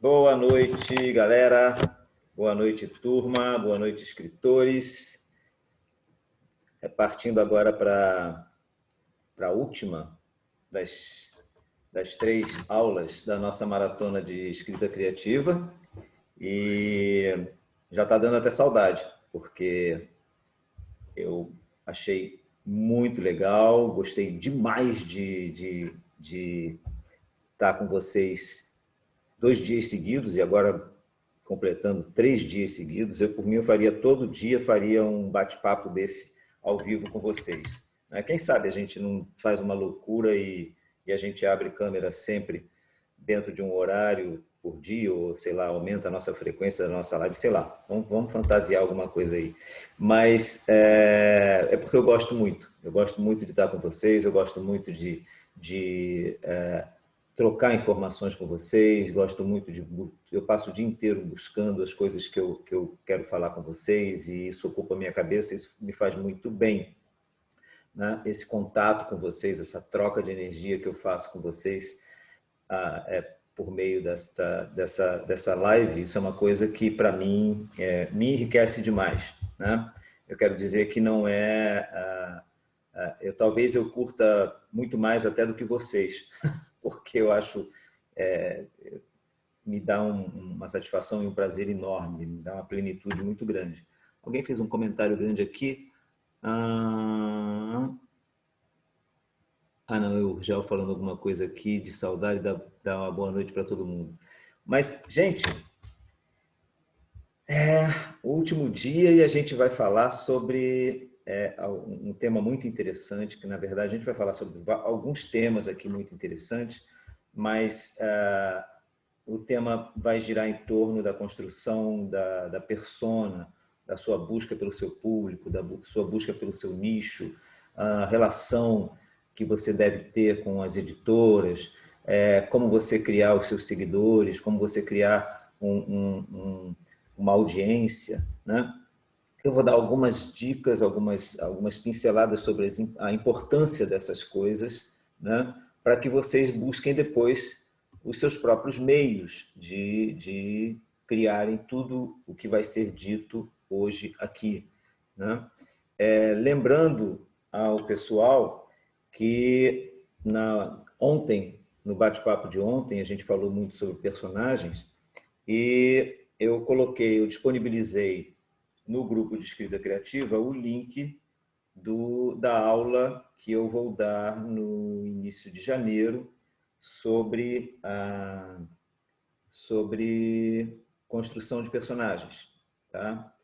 Boa noite, galera. Boa noite, turma. Boa noite, escritores. Partindo agora para a última das 3 aulas da nossa maratona de escrita criativa. E já está dando até saudade, porque eu achei muito legal, gostei demais de estar com vocês 2 dias seguidos e agora completando 3 dias seguidos. Por mim, eu faria todo dia, faria um bate-papo desse ao vivo com vocês. Quem sabe a gente não faz uma loucura e a gente abre câmera sempre dentro de um horário por dia, ou sei lá, aumenta a nossa frequência da nossa live, sei lá, vamos fantasiar alguma coisa aí. Mas é porque eu gosto muito de estar com vocês, eu gosto muito de trocar informações com vocês, eu passo o dia inteiro buscando as coisas que eu quero falar com vocês e isso ocupa a minha cabeça, isso me faz muito bem, né? Esse contato com vocês, essa troca de energia que eu faço com vocês por meio dessa live, isso é uma coisa que para mim me enriquece demais, né? Eu quero dizer que não talvez eu curta muito mais até do que vocês, porque eu acho me dá uma satisfação e um prazer enorme, me dá uma plenitude muito grande. Alguém fez um comentário grande aqui? Não, eu já falando alguma coisa aqui de saudade, dá uma boa noite para todo mundo. Mas, gente, o último dia e a gente vai falar sobre um tema muito interessante, que na verdade a gente vai falar sobre alguns temas aqui muito interessantes, mas o tema vai girar em torno da construção da persona, da sua busca pelo seu público, da sua busca pelo seu nicho, a relação que você deve ter com as editoras, como você criar os seus seguidores, como você criar uma audiência, né? Eu vou dar algumas dicas, algumas pinceladas sobre a importância dessas coisas, né? Para que vocês busquem depois os seus próprios meios de criarem tudo o que vai ser dito hoje aqui, né? Lembrando ao pessoal que ontem, no bate-papo de ontem, a gente falou muito sobre personagens e eu disponibilizei no grupo de escrita criativa o link da aula que eu vou dar no início de janeiro sobre construção de personagens, tá?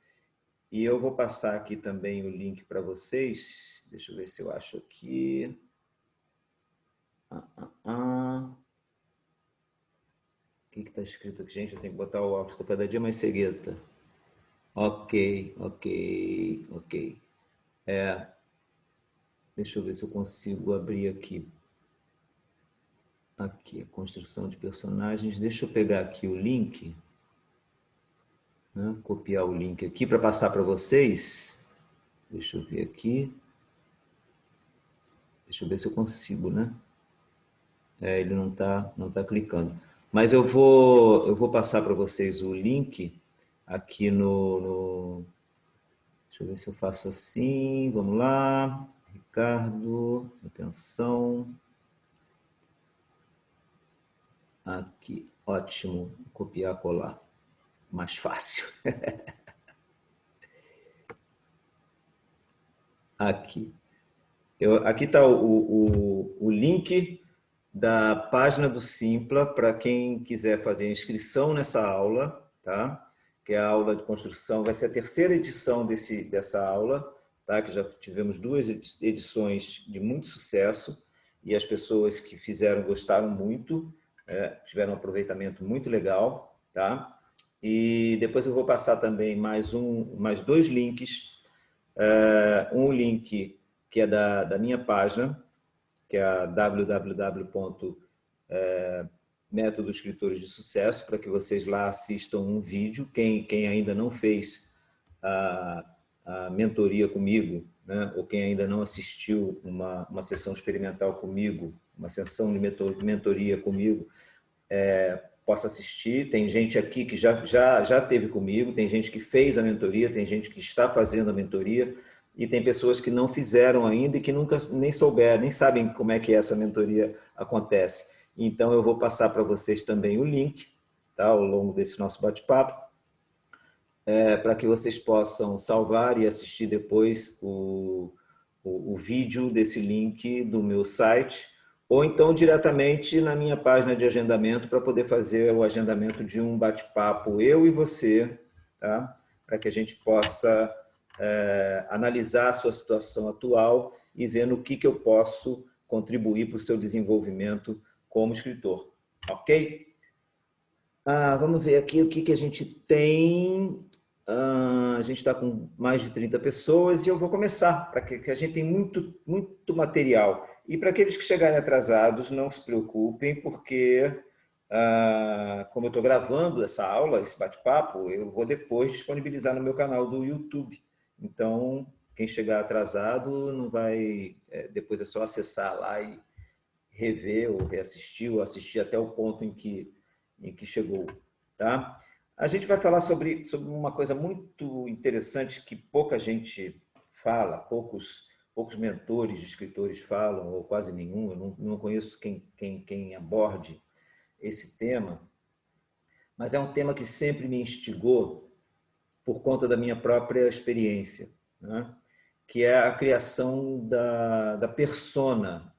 E eu vou passar aqui também o link para vocês. Deixa eu ver se eu acho aqui. O que está escrito aqui, gente? Eu tenho que botar o óculos, estou cada dia mais cegueta. Ok. Deixa eu ver se eu consigo abrir aqui. Aqui, a construção de personagens. Deixa eu pegar aqui o link, né? Copiar o link aqui para passar para vocês. Deixa eu ver aqui. Deixa eu ver se eu consigo, né? Ele não tá clicando. Mas eu vou passar para vocês o link aqui Deixa eu ver se eu faço assim. Vamos lá. Ricardo, atenção. Aqui, ótimo. Copiar, colar. Mais fácil. Aqui. Aqui está o link da página do Simpla para quem quiser fazer a inscrição nessa aula, tá? Que é a aula de construção, vai ser a terceira edição dessa aula, tá? Que já tivemos 2 edições de muito sucesso e as pessoas que fizeram gostaram muito, tiveram um aproveitamento muito legal, tá? E depois eu vou passar também mais 2 links, um link que é da minha página, que é a www.método Escritores de Sucesso, para que vocês lá assistam um vídeo. Quem ainda não fez a mentoria comigo, né? Ou quem ainda não assistiu uma sessão experimental comigo, uma sessão de mentoria comigo, possa assistir. Tem gente aqui que já teve comigo, tem gente que fez a mentoria, tem gente que está fazendo a mentoria, e tem pessoas que não fizeram ainda e que nunca nem souberam, nem sabem como é que essa mentoria acontece. Então, eu vou passar para vocês também o link, tá, ao longo desse nosso bate-papo, para que vocês possam salvar e assistir depois o vídeo desse link do meu site, ou então diretamente na minha página de agendamento para poder fazer o agendamento de um bate-papo, eu e você, tá? Para que a gente possa analisar a sua situação atual e ver no que eu posso contribuir para o seu desenvolvimento como escritor. Ok? Vamos ver aqui o que a gente tem. A gente está com mais de 30 pessoas e eu vou começar, para que a gente tem muito material. E para aqueles que chegarem atrasados, não se preocupem, porque como eu estou gravando essa aula, esse bate-papo, eu vou depois disponibilizar no meu canal do YouTube. Então, quem chegar atrasado não vai... depois é só acessar lá e rever ou reassistir, ou assistir até o ponto em que chegou. Tá? A gente vai falar sobre uma coisa muito interessante que pouca gente fala, poucos mentores de escritores falam, ou quase nenhum, eu não conheço quem aborde esse tema, mas é um tema que sempre me instigou por conta da minha própria experiência, né? Que é a criação da persona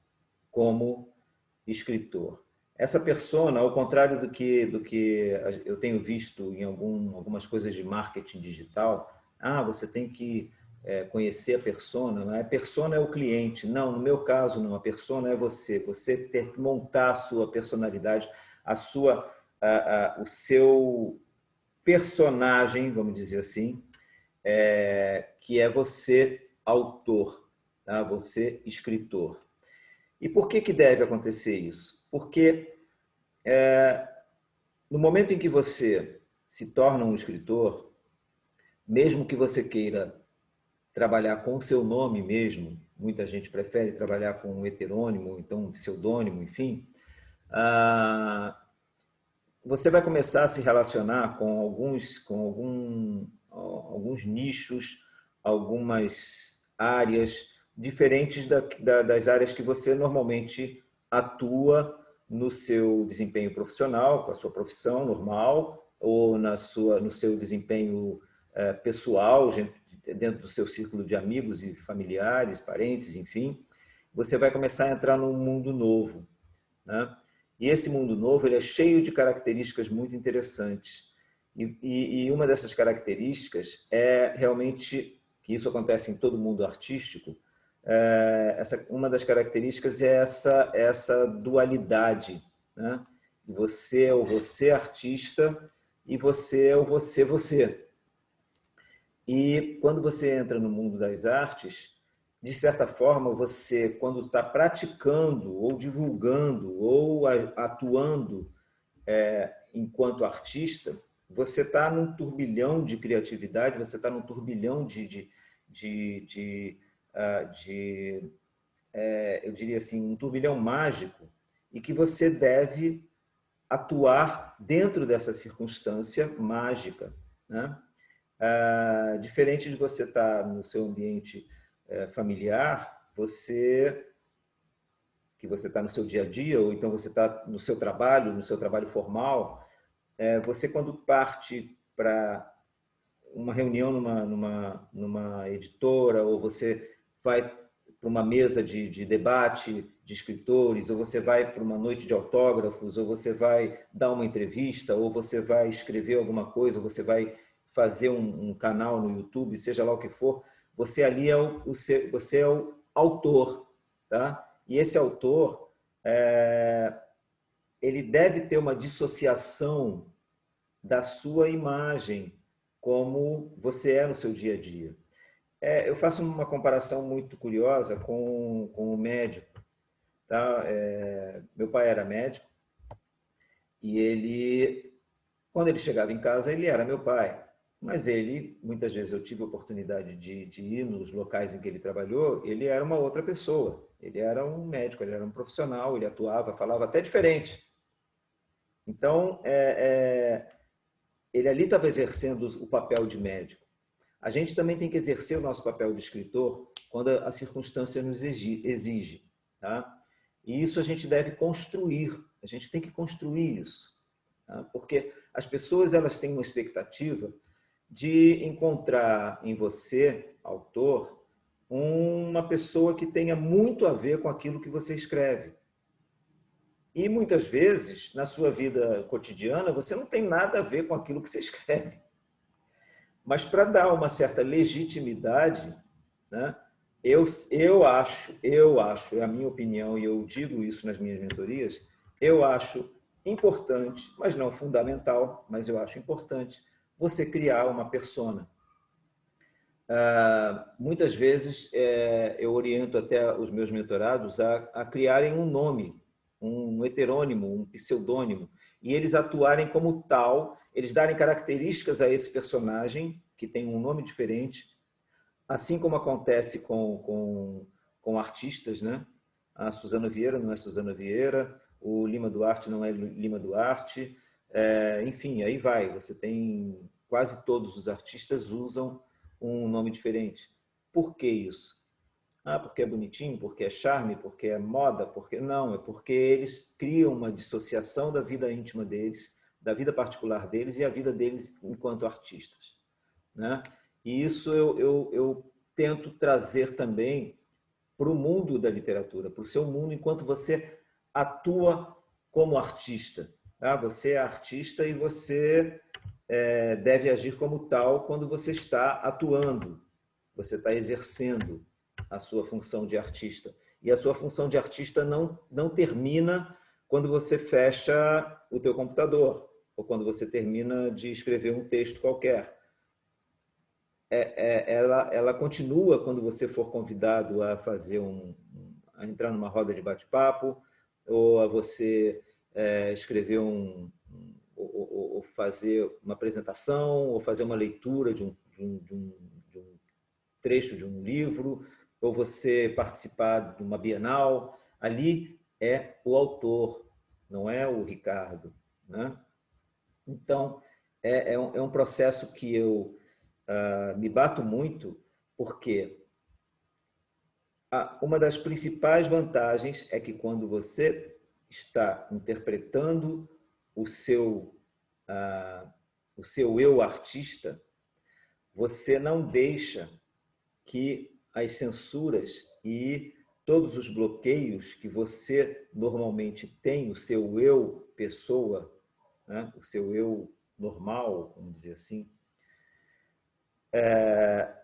como escritor. Essa persona, ao contrário do que eu tenho visto em algumas coisas de marketing digital, você tem que conhecer a persona, né? A persona é o cliente. Não, no meu caso, não. A persona é você. Você ter que montar a sua personalidade, o seu personagem, vamos dizer assim, que é você, autor, tá? Você, escritor. E por que deve acontecer isso? Porque no momento em que você se torna um escritor, mesmo que você queira trabalhar com o seu nome mesmo, muita gente prefere trabalhar com um heterônimo, então um pseudônimo, enfim, você vai começar a se relacionar com alguns nichos, algumas áreas diferentes das áreas que você normalmente atua no seu desempenho profissional, com a sua profissão normal, ou no seu desempenho pessoal, dentro do seu círculo de amigos e familiares, parentes, enfim. Você vai começar a entrar num mundo novo, né? E esse mundo novo ele é cheio de características muito interessantes. E uma dessas características é realmente, que isso acontece em todo mundo artístico, uma das características é essa dualidade, né? Você é o você artista e você é o você. E quando você entra no mundo das artes, de certa forma, você, quando está praticando ou divulgando ou atuando enquanto artista, você está num turbilhão de criatividade, você está num turbilhão eu diria assim, um turbilhão mágico, e que você deve atuar dentro dessa circunstância mágica, né? Diferente de você estar no seu ambiente familiar, que você está no seu dia a dia, ou então você está no seu trabalho formal, você quando parte para uma reunião numa editora, ou você vai para uma mesa de debate de escritores, ou você vai para uma noite de autógrafos, ou você vai dar uma entrevista, ou você vai escrever alguma coisa, ou você vai fazer um canal no YouTube, seja lá o que for, você ali você é o autor, tá? E esse autor, ele deve ter uma dissociação da sua imagem, como você é no seu dia a dia. Eu faço uma comparação muito curiosa com o médico. Tá? Meu pai era médico e quando ele chegava em casa, ele era meu pai. Mas ele, muitas vezes eu tive a oportunidade de ir nos locais em que ele trabalhou, ele era uma outra pessoa. Ele era um médico, ele era um profissional, ele atuava, falava até diferente. Então, ele ali estava exercendo o papel de médico. A gente também tem que exercer o nosso papel de escritor quando a circunstância nos exige. Tá? E isso a gente deve construir, a gente tem que construir isso. Tá? Porque as pessoas elas têm uma expectativa de encontrar em você, autor, uma pessoa que tenha muito a ver com aquilo que você escreve. E muitas vezes, na sua vida cotidiana, você não tem nada a ver com aquilo que você escreve. Mas para dar uma certa legitimidade, né, eu acho, é a minha opinião, e eu digo isso nas minhas mentorias, eu acho importante, mas não fundamental, mas eu acho importante, você criar uma persona. Muitas vezes eu oriento até os meus mentorados a criarem um nome, um heterônimo, um pseudônimo, e eles atuarem como tal, eles darem características a esse personagem, que tem um nome diferente, assim como acontece com artistas, né? A Suzana Vieira não é Suzana Vieira, o Lima Duarte não é Lima Duarte, enfim, aí vai, você tem quase todos os artistas usam um nome diferente. Por que isso? Porque é bonitinho, porque é charme, porque é moda, porque não, é porque eles criam uma dissociação da vida íntima deles, da vida particular deles e a vida deles enquanto artistas, né? E isso eu tento trazer também para o mundo da literatura, para o seu mundo enquanto você atua como artista. Tá? Você é artista e você deve agir como tal quando você está atuando, você está exercendo a sua função de artista. E a sua função de artista não termina quando você fecha o teu computador ou quando você termina de escrever um texto qualquer. Ela continua quando você for convidado a fazer a entrar numa roda de bate-papo ou a você escrever ou fazer uma apresentação ou fazer uma leitura de um trecho de um livro ou você participar de uma Bienal. Ali é o autor, não é o Ricardo, né? Então, é um processo que eu me bato muito, porque uma das principais vantagens é que quando você está interpretando o seu, o seu eu artista, você não deixa que as censuras e todos os bloqueios que você normalmente tem, o seu eu pessoa, né? O seu eu normal, vamos dizer assim,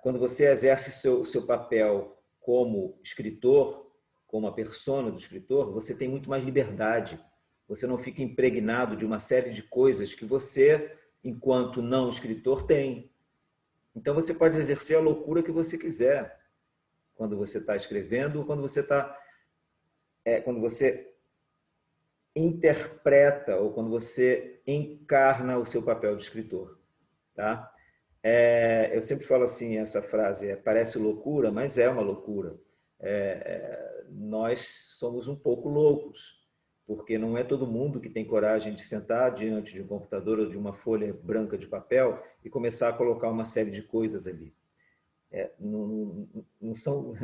quando você exerce seu papel como escritor, como a persona do escritor, você tem muito mais liberdade. Você não fica impregnado de uma série de coisas que você, enquanto não escritor, tem. Então você pode exercer a loucura que você quiser quando você está escrevendo, quando você interpreta ou quando você encarna o seu papel de escritor, tá? Eu sempre falo assim, essa frase, parece loucura, mas é uma loucura. Nós somos um pouco loucos, porque não é todo mundo que tem coragem de sentar diante de um computador ou de uma folha branca de papel e começar a colocar uma série de coisas ali. Não são,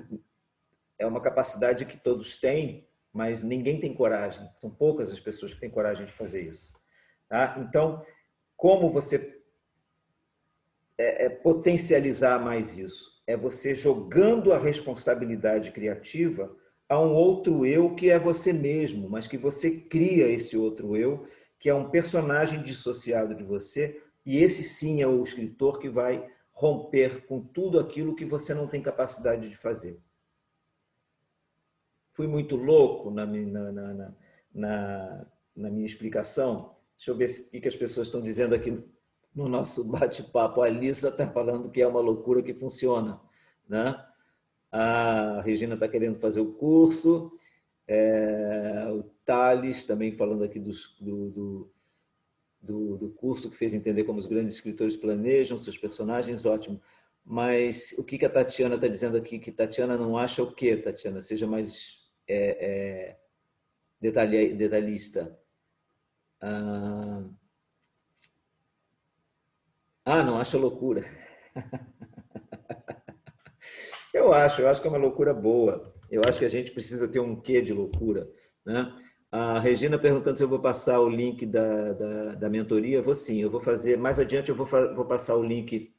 é uma capacidade que todos têm, mas ninguém tem coragem. São poucas as pessoas que têm coragem de fazer isso. Tá? Então, como você potencializar mais isso? É você jogando a responsabilidade criativa a um outro eu que é você mesmo, mas que você cria esse outro eu, que é um personagem dissociado de você, e esse sim é o escritor que vai romper com tudo aquilo que você não tem capacidade de fazer. Fui muito louco na minha explicação? Deixa eu ver o que as pessoas estão dizendo aqui no nosso bate-papo. A Alissa está falando que é uma loucura que funciona, né? A Regina está querendo fazer o curso. O Thales também falando aqui do curso que fez entender como os grandes escritores planejam seus personagens, ótimo. Mas o que a Tatiana está dizendo aqui? Que Tatiana não acha o quê, Tatiana? Seja mais detalhista. Não acha loucura. Eu acho que é uma loucura boa. Eu acho que a gente precisa ter um quê de loucura, né? A Regina perguntando se eu vou passar o link da mentoria. Vou sim, eu vou fazer. Mais adiante eu vou passar o link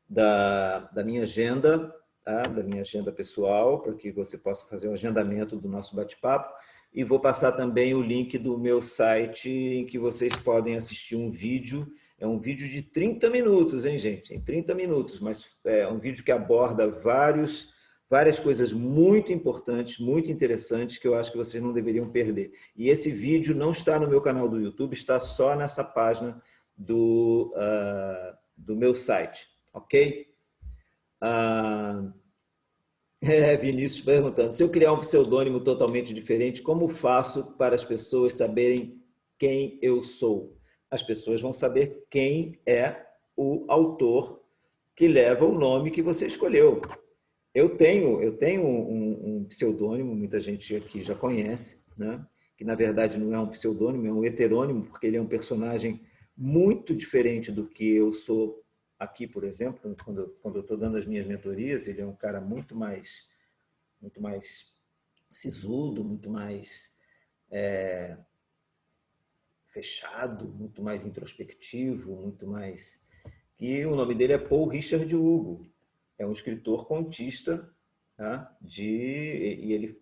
da minha agenda, tá? Da minha agenda pessoal, para que você possa fazer um agendamento do nosso bate-papo. E vou passar também o link do meu site, em que vocês podem assistir um vídeo. É um vídeo de 30 minutos, hein, gente? Em 30 minutos, mas é um vídeo que aborda várias coisas muito importantes, muito interessantes, que eu acho que vocês não deveriam perder. E esse vídeo não está no meu canal do YouTube, está só nessa página do meu site, ok? Vinícius perguntando, se eu criar um pseudônimo totalmente diferente, como faço para as pessoas saberem quem eu sou? As pessoas vão saber quem é o autor que leva o nome que você escolheu. Eu tenho um pseudônimo, muita gente aqui já conhece, né? Que na verdade não é um pseudônimo, é um heterônimo, porque ele é um personagem muito diferente do que eu sou aqui, por exemplo, quando eu estou dando as minhas mentorias. Ele é um cara muito mais sisudo, muito mais fechado, muito mais introspectivo, muito mais... E o nome dele é Paul Richard Hugo. É um escritor contista, tá? E ele,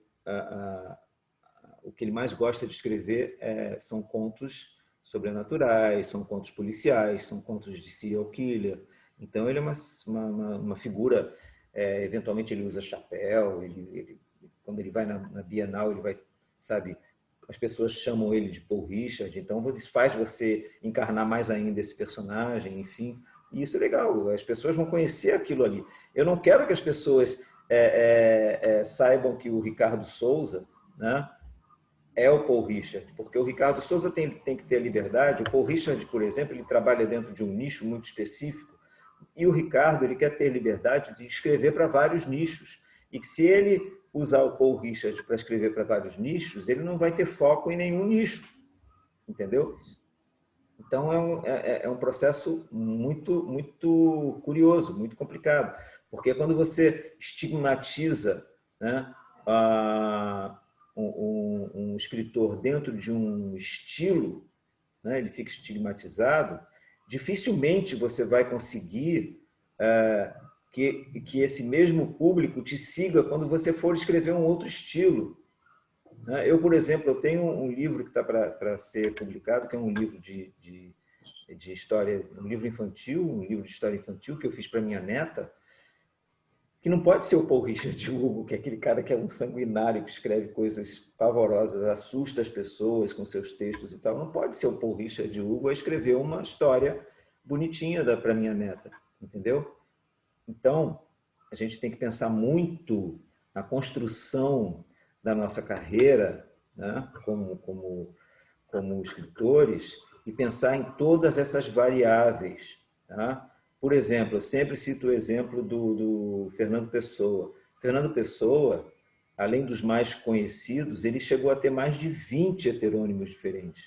o que ele mais gosta de escrever são contos sobrenaturais, são contos policiais, são contos de serial killer. Então ele é uma figura, eventualmente ele usa chapéu, quando ele vai na Bienal, ele vai, sabe, as pessoas chamam ele de Paul Richard, então isso faz você encarnar mais ainda esse personagem, enfim. E isso é legal, as pessoas vão conhecer aquilo ali. Eu não quero que as pessoas saibam que o Ricardo Souza, né, é o Paul Richard, porque o Ricardo Souza tem que ter a liberdade. O Paul Richard, por exemplo, ele trabalha dentro de um nicho muito específico, e o Ricardo ele quer ter liberdade de escrever para vários nichos. E que se ele usar o Paul Richard para escrever para vários nichos, ele não vai ter foco em nenhum nicho, entendeu? Então é um processo muito curioso, muito complicado, porque quando você estigmatiza, né, um escritor dentro de um estilo, né, ele fica estigmatizado, dificilmente você vai conseguir que esse mesmo público te siga quando você for escrever um outro estilo. Eu, por exemplo, eu tenho um livro que está para ser publicado, que é um livro de história, um livro infantil, um livro de história infantil que eu fiz para minha neta, que não pode ser o Paul Richard Hugo, que é aquele cara que é um sanguinário, que escreve coisas pavorosas, assusta as pessoas com seus textos e tal. Não pode ser o Paul Richard Hugo a escrever uma história bonitinha para minha neta, entendeu? Então, a gente tem que pensar muito na construção da nossa carreira, né, como escritores, e pensar em todas essas variáveis. Tá? Por exemplo, eu sempre cito o exemplo do Fernando Pessoa. Fernando Pessoa, além dos mais conhecidos, ele chegou a ter mais de 20 heterônimos diferentes.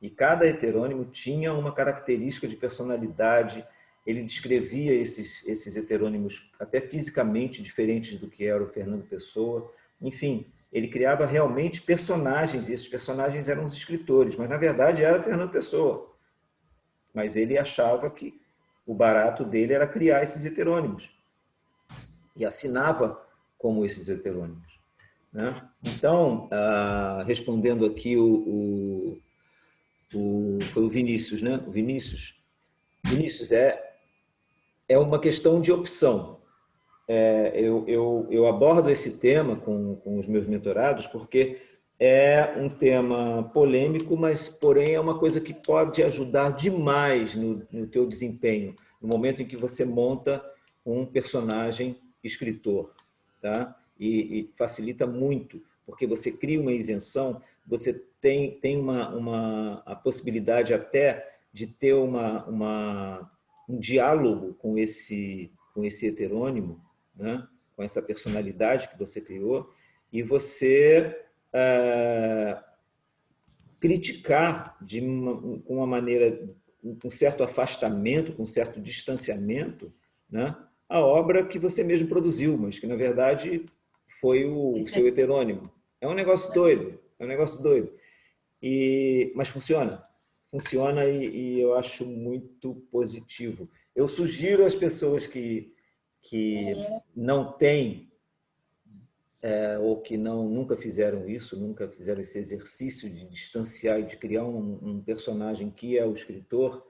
E cada heterônimo tinha uma característica de personalidade. Ele descrevia esses heterônimos até fisicamente diferentes do que era o Fernando Pessoa. Enfim, ele criava realmente personagens, e esses personagens eram os escritores, mas na verdade era Fernando Pessoa. Mas ele achava que o barato dele era criar esses heterônimos. E assinava como esses heterônimos. Né? Então, respondendo aqui foi o Vinícius, né? O Vinícius é uma questão de opção. Eu abordo esse tema com os meus mentorados porque é um tema polêmico, mas, porém, é uma coisa que pode ajudar demais no teu desempenho, no momento em que você monta um personagem escritor, tá? E facilita muito, porque você cria uma isenção, você tem a possibilidade até de ter um diálogo com esse heterônimo, né? Com essa personalidade que você criou, e você criticar com uma maneira, com certo afastamento, com certo distanciamento, né, a obra que você mesmo produziu, mas que, na verdade, foi o seu heterônimo. É um negócio doido, é um negócio doido. Mas funciona. Funciona e eu acho muito positivo. Eu sugiro às pessoas que não têm ou que nunca fizeram isso, nunca fizeram esse exercício de distanciar e de criar um personagem que é o escritor,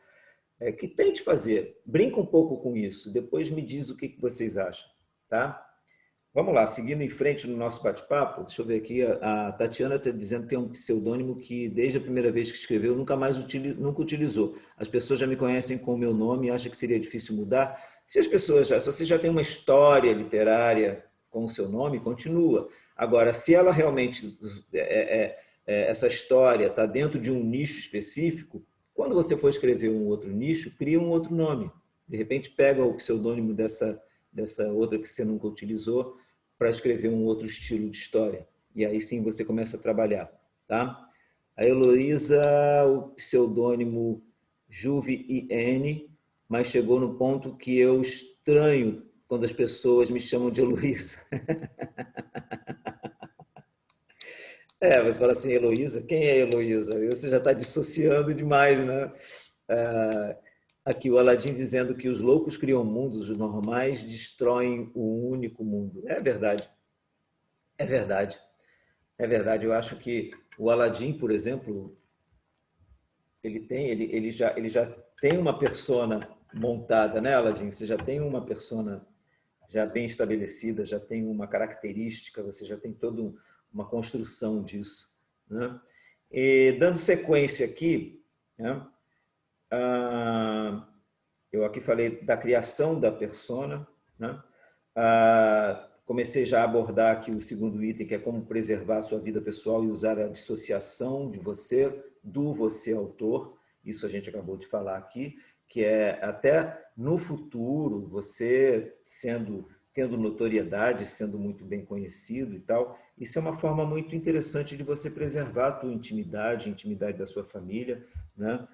que tente fazer. Brinca um pouco com isso. Depois me diz o que vocês acham. Tá? Vamos lá, seguindo em frente no nosso bate-papo, deixa eu ver aqui, a Tatiana está dizendo que tem um pseudônimo que, desde a primeira vez que escreveu, nunca mais nunca utilizou. As pessoas já me conhecem com o meu nome e acham que seria difícil mudar. Se você já tem uma história literária com o seu nome, continua. Agora, se ela realmente, essa história está dentro de um nicho específico, quando você for escrever um outro nicho, cria um outro nome. De repente, pega o pseudônimo dessa outra que você nunca utilizou para escrever um outro estilo de história. E aí sim você começa a trabalhar. Tá? A Heloísa, o pseudônimo Juve IN, mas chegou no ponto que eu estranho quando as pessoas me chamam de Heloísa. Você fala assim, Heloísa? Quem é Heloísa? Você já está dissociando demais, né? Aqui o Aladim dizendo que os loucos criam mundos, os normais destroem o único mundo. É verdade. É verdade. É verdade. Eu acho que o Aladim, por exemplo, ele já tem uma persona montada, né, Aladim? Você já tem uma persona já bem estabelecida, já tem uma característica, você já tem toda uma construção disso, né? E dando sequência aqui, né? Eu aqui falei da criação da persona, né? Comecei já a abordar aqui o segundo item, que é como preservar a sua vida pessoal e usar a dissociação de você, do você autor. Isso a gente acabou de falar aqui, que é até no futuro, você tendo notoriedade, sendo muito bem conhecido e tal, isso é uma forma muito interessante de você preservar a tua intimidade, a intimidade da sua família, né?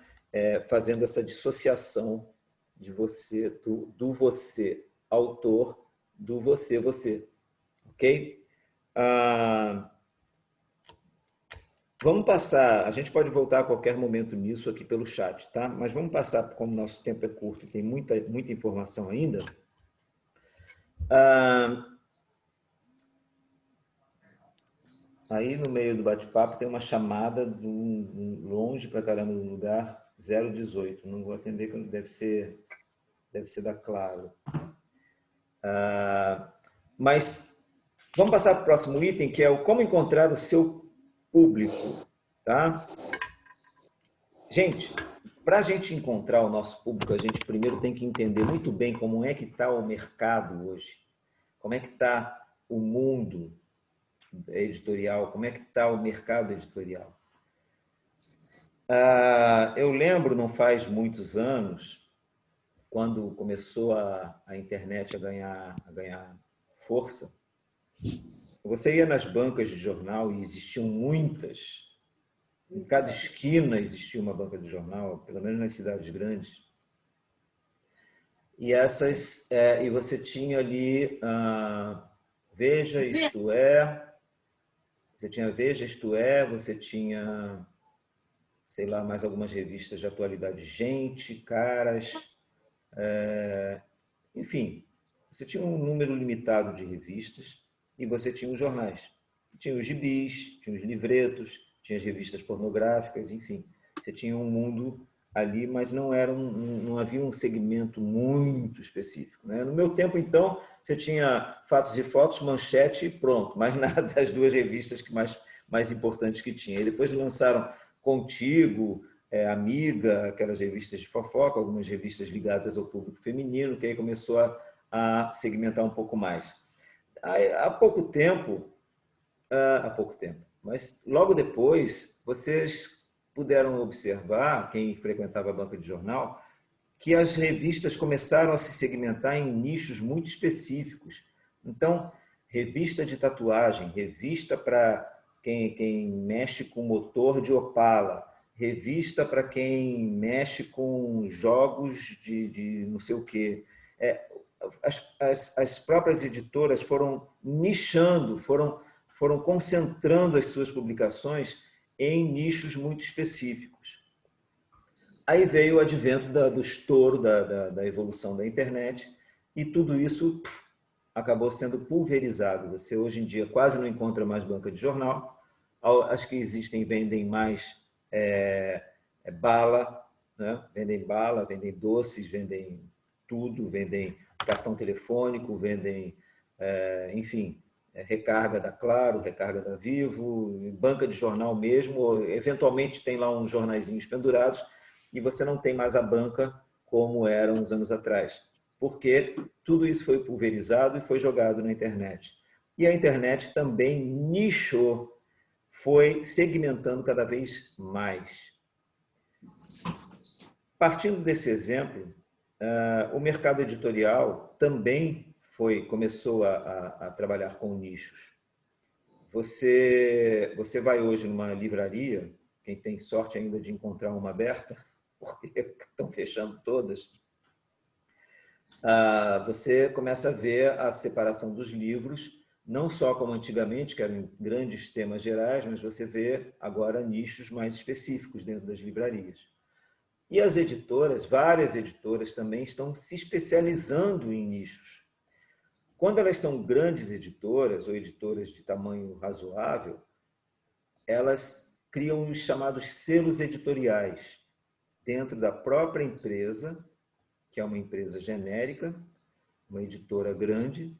Fazendo essa dissociação de você, do você autor, do você, ok? Vamos passar, a gente pode voltar a qualquer momento nisso aqui pelo chat, tá? Mas vamos passar, como nosso tempo é curto e tem muita informação ainda. Aí no meio do bate-papo tem uma chamada longe para caramba do lugar, 018. Não vou atender, que deve ser da Claro. Mas vamos passar para o próximo item, que é o como encontrar o seu público. Tá? Gente, para a gente encontrar o nosso público, a gente primeiro tem que entender muito bem como é que está o mercado hoje, como é que está o mundo editorial, como é que está o mercado editorial. Eu lembro, não faz muitos anos, quando começou a internet a ganhar força, você ia nas bancas de jornal e existiam muitas. Em cada esquina existia uma banca de jornal, pelo menos nas cidades grandes. E você tinha ali Veja, Isto É, você tinha Veja, Isto É, você tinha, sei lá, mais algumas revistas de atualidade, Gente, Caras, enfim, você tinha um número limitado de revistas e você tinha os jornais. Tinha os gibis, tinha os livretos, tinha as revistas pornográficas, enfim. Você tinha um mundo ali, mas não havia um segmento muito específico, né? No meu tempo, então, você tinha Fatos e Fotos, Manchete e pronto, mais nada das duas revistas mais importantes que tinha. E depois lançaram Contigo, Amiga, aquelas revistas de fofoca, algumas revistas ligadas ao público feminino, que aí começou a segmentar um pouco mais. Há pouco tempo, mas logo depois, vocês puderam observar, quem frequentava a banca de jornal, que as revistas começaram a se segmentar em nichos muito específicos. Então, revista de tatuagem, revista para quem mexe com motor de Opala, revista para quem mexe com jogos de não sei o quê. As próprias editoras foram nichando, foram concentrando as suas publicações em nichos muito específicos. Aí veio o advento do estouro da evolução da internet e tudo isso acabou sendo pulverizado. Você hoje em dia quase não encontra mais banca de jornal. As que existem vendem mais bala, né? Vendem bala, vendem doces, vendem tudo, vendem cartão telefônico, vendem, enfim, recarga da Claro, recarga da Vivo, banca de jornal mesmo, eventualmente tem lá uns jornaizinhos pendurados e você não tem mais a banca como era uns anos atrás, porque tudo isso foi pulverizado e foi jogado na internet. E a internet também nichou, foi segmentando cada vez mais. Partindo desse exemplo, o mercado editorial também começou a trabalhar com nichos. Você vai hoje numa livraria, quem tem sorte ainda de encontrar uma aberta, porque estão fechando todas, você começa a ver a separação dos livros, não só como antigamente, que eram grandes temas gerais, mas você vê agora nichos mais específicos dentro das livrarias. E as editoras, várias editoras também estão se especializando em nichos. Quando elas são grandes editoras ou editoras de tamanho razoável, elas criam os chamados selos editoriais dentro da própria empresa, que é uma empresa genérica, uma editora grande.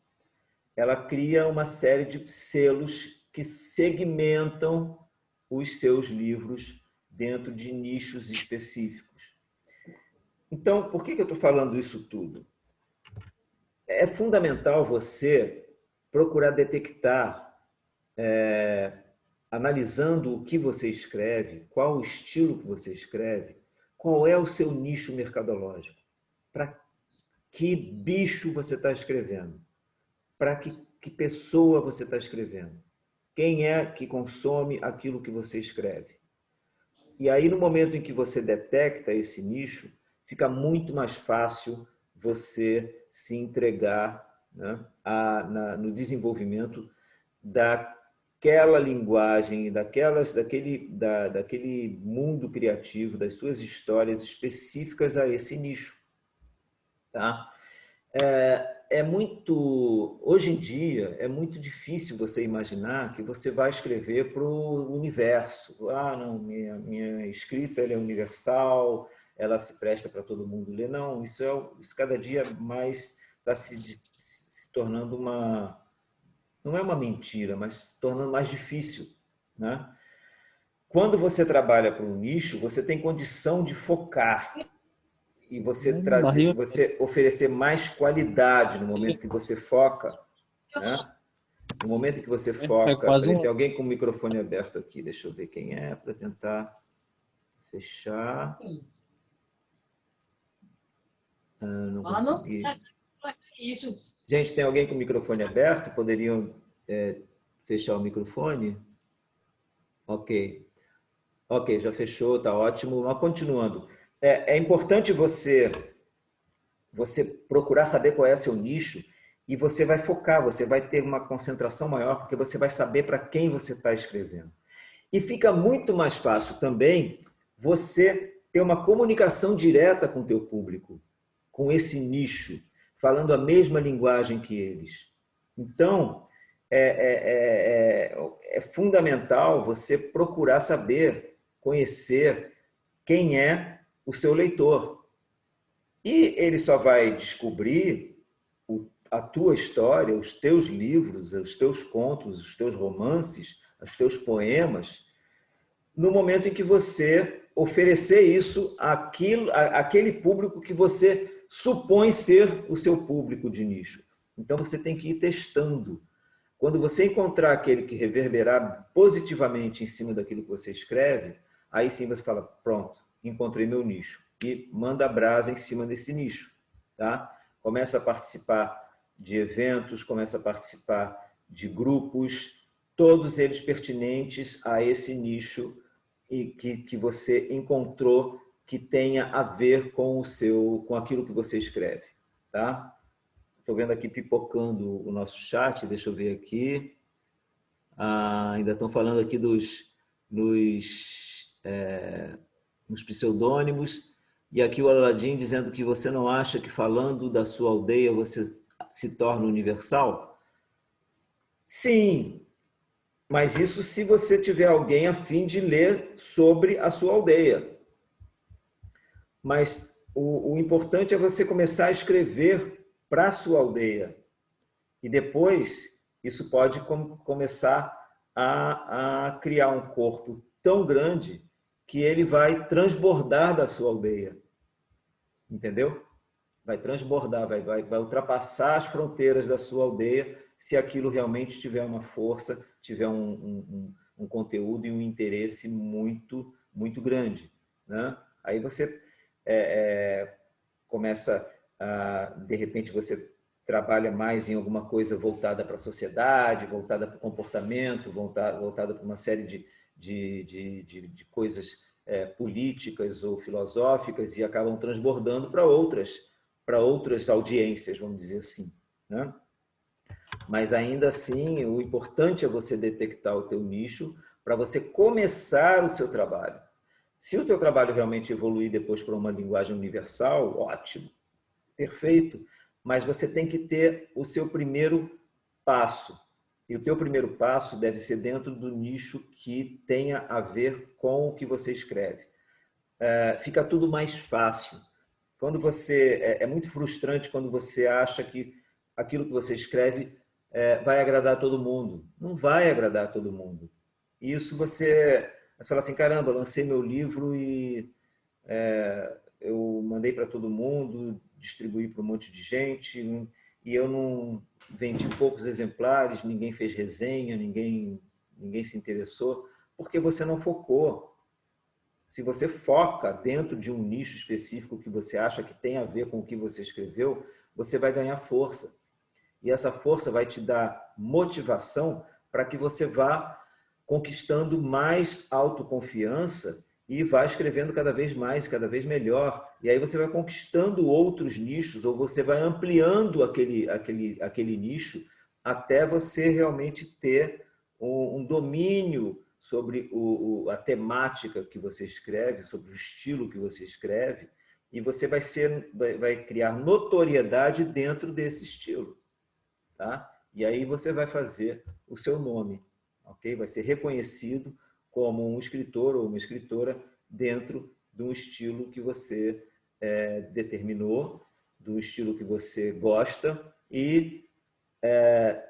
Ela cria uma série de selos que segmentam os seus livros dentro de nichos específicos. Então, por que eu estou falando isso tudo? É fundamental você procurar detectar, analisando o que você escreve, qual o estilo que você escreve, qual é o seu nicho mercadológico, para que bicho você está escrevendo, para que pessoa você está escrevendo, quem é que consome aquilo que você escreve. E aí, no momento em que você detecta esse nicho, fica muito mais fácil você se entregar, né, no desenvolvimento daquela linguagem, daquele mundo criativo, das suas histórias específicas a esse nicho. Tá? Hoje em dia, é muito difícil você imaginar que você vai escrever para o universo. Não, minha escrita ela é universal, ela se presta para todo mundo ler. Não, isso cada dia mais está se tornando não é uma mentira, mas se tornando mais difícil, né? Quando você trabalha para um nicho, você tem condição de focar e você oferecer mais qualidade no momento que você foca, né? No momento que você foca... Tem alguém com o microfone aberto aqui, deixa eu ver quem é, para tentar fechar. Não consegui. Gente, tem alguém com o microfone aberto? Poderiam fechar o microfone? Ok. Ok, já fechou, está ótimo. Mas continuando. É importante você procurar saber qual é seu nicho e você vai focar, você vai ter uma concentração maior, porque você vai saber para quem você está escrevendo. E fica muito mais fácil também você ter uma comunicação direta com o teu público, com esse nicho, falando a mesma linguagem que eles. Então, é fundamental você procurar saber, conhecer quem é o seu leitor. E ele só vai descobrir a tua história, os teus livros, os teus contos, os teus romances, os teus poemas, no momento em que você oferecer isso àquele público que você supõe ser o seu público de nicho. Então, você tem que ir testando. Quando você encontrar aquele que reverberar positivamente em cima daquilo que você escreve, aí sim você fala, pronto, encontrei meu nicho. E manda brasa em cima desse nicho. Tá? Começa a participar de eventos, começa a participar de grupos, todos eles pertinentes a esse nicho e que você encontrou que tenha a ver com com aquilo que você escreve, tá? Estou vendo aqui pipocando o nosso chat, deixa eu ver aqui. Ainda estão falando aqui nos pseudônimos. E aqui o Aladim dizendo que você não acha que falando da sua aldeia você se torna universal? Sim, mas isso se você tiver alguém a fim de ler sobre a sua aldeia. Mas o importante é você começar a escrever para a sua aldeia. E depois isso pode começar a criar um corpo tão grande que ele vai transbordar da sua aldeia. Entendeu? Vai transbordar, vai ultrapassar as fronteiras da sua aldeia se aquilo realmente tiver uma força, tiver um conteúdo e um interesse muito, muito grande. Né? Aí você começa de repente, você trabalha mais em alguma coisa voltada para a sociedade, voltada para o comportamento, voltada para uma série de coisas políticas ou filosóficas e acabam transbordando para outras audiências, vamos dizer assim. Né? Mas ainda assim, o importante é você detectar o teu nicho para você começar o seu trabalho. Se o teu trabalho realmente evoluir depois para uma linguagem universal, ótimo, perfeito, mas você tem que ter o seu primeiro passo. E o teu primeiro passo deve ser dentro do nicho que tenha a ver com o que você escreve. Fica tudo mais fácil. Quando é muito frustrante quando você acha que aquilo que você escreve vai agradar todo mundo. Não vai agradar todo mundo. Isso você fala assim, caramba, lancei meu livro e eu mandei para todo mundo, distribuí para um monte de gente e eu não vendi poucos exemplares, ninguém fez resenha, ninguém se interessou, porque você não focou. Se você foca dentro de um nicho específico que você acha que tem a ver com o que você escreveu, você vai ganhar força. E essa força vai te dar motivação para que você vá conquistando mais autoconfiança e vá escrevendo cada vez mais, cada vez melhor. E aí você vai conquistando outros nichos ou você vai ampliando aquele nicho até você realmente ter um domínio sobre a temática que você escreve, sobre o estilo que você escreve, e você vai criar notoriedade dentro desse estilo. Tá? E aí você vai fazer o seu nome, ok? Vai ser reconhecido como um escritor ou uma escritora dentro de um estilo que você determinou, do estilo que você gosta e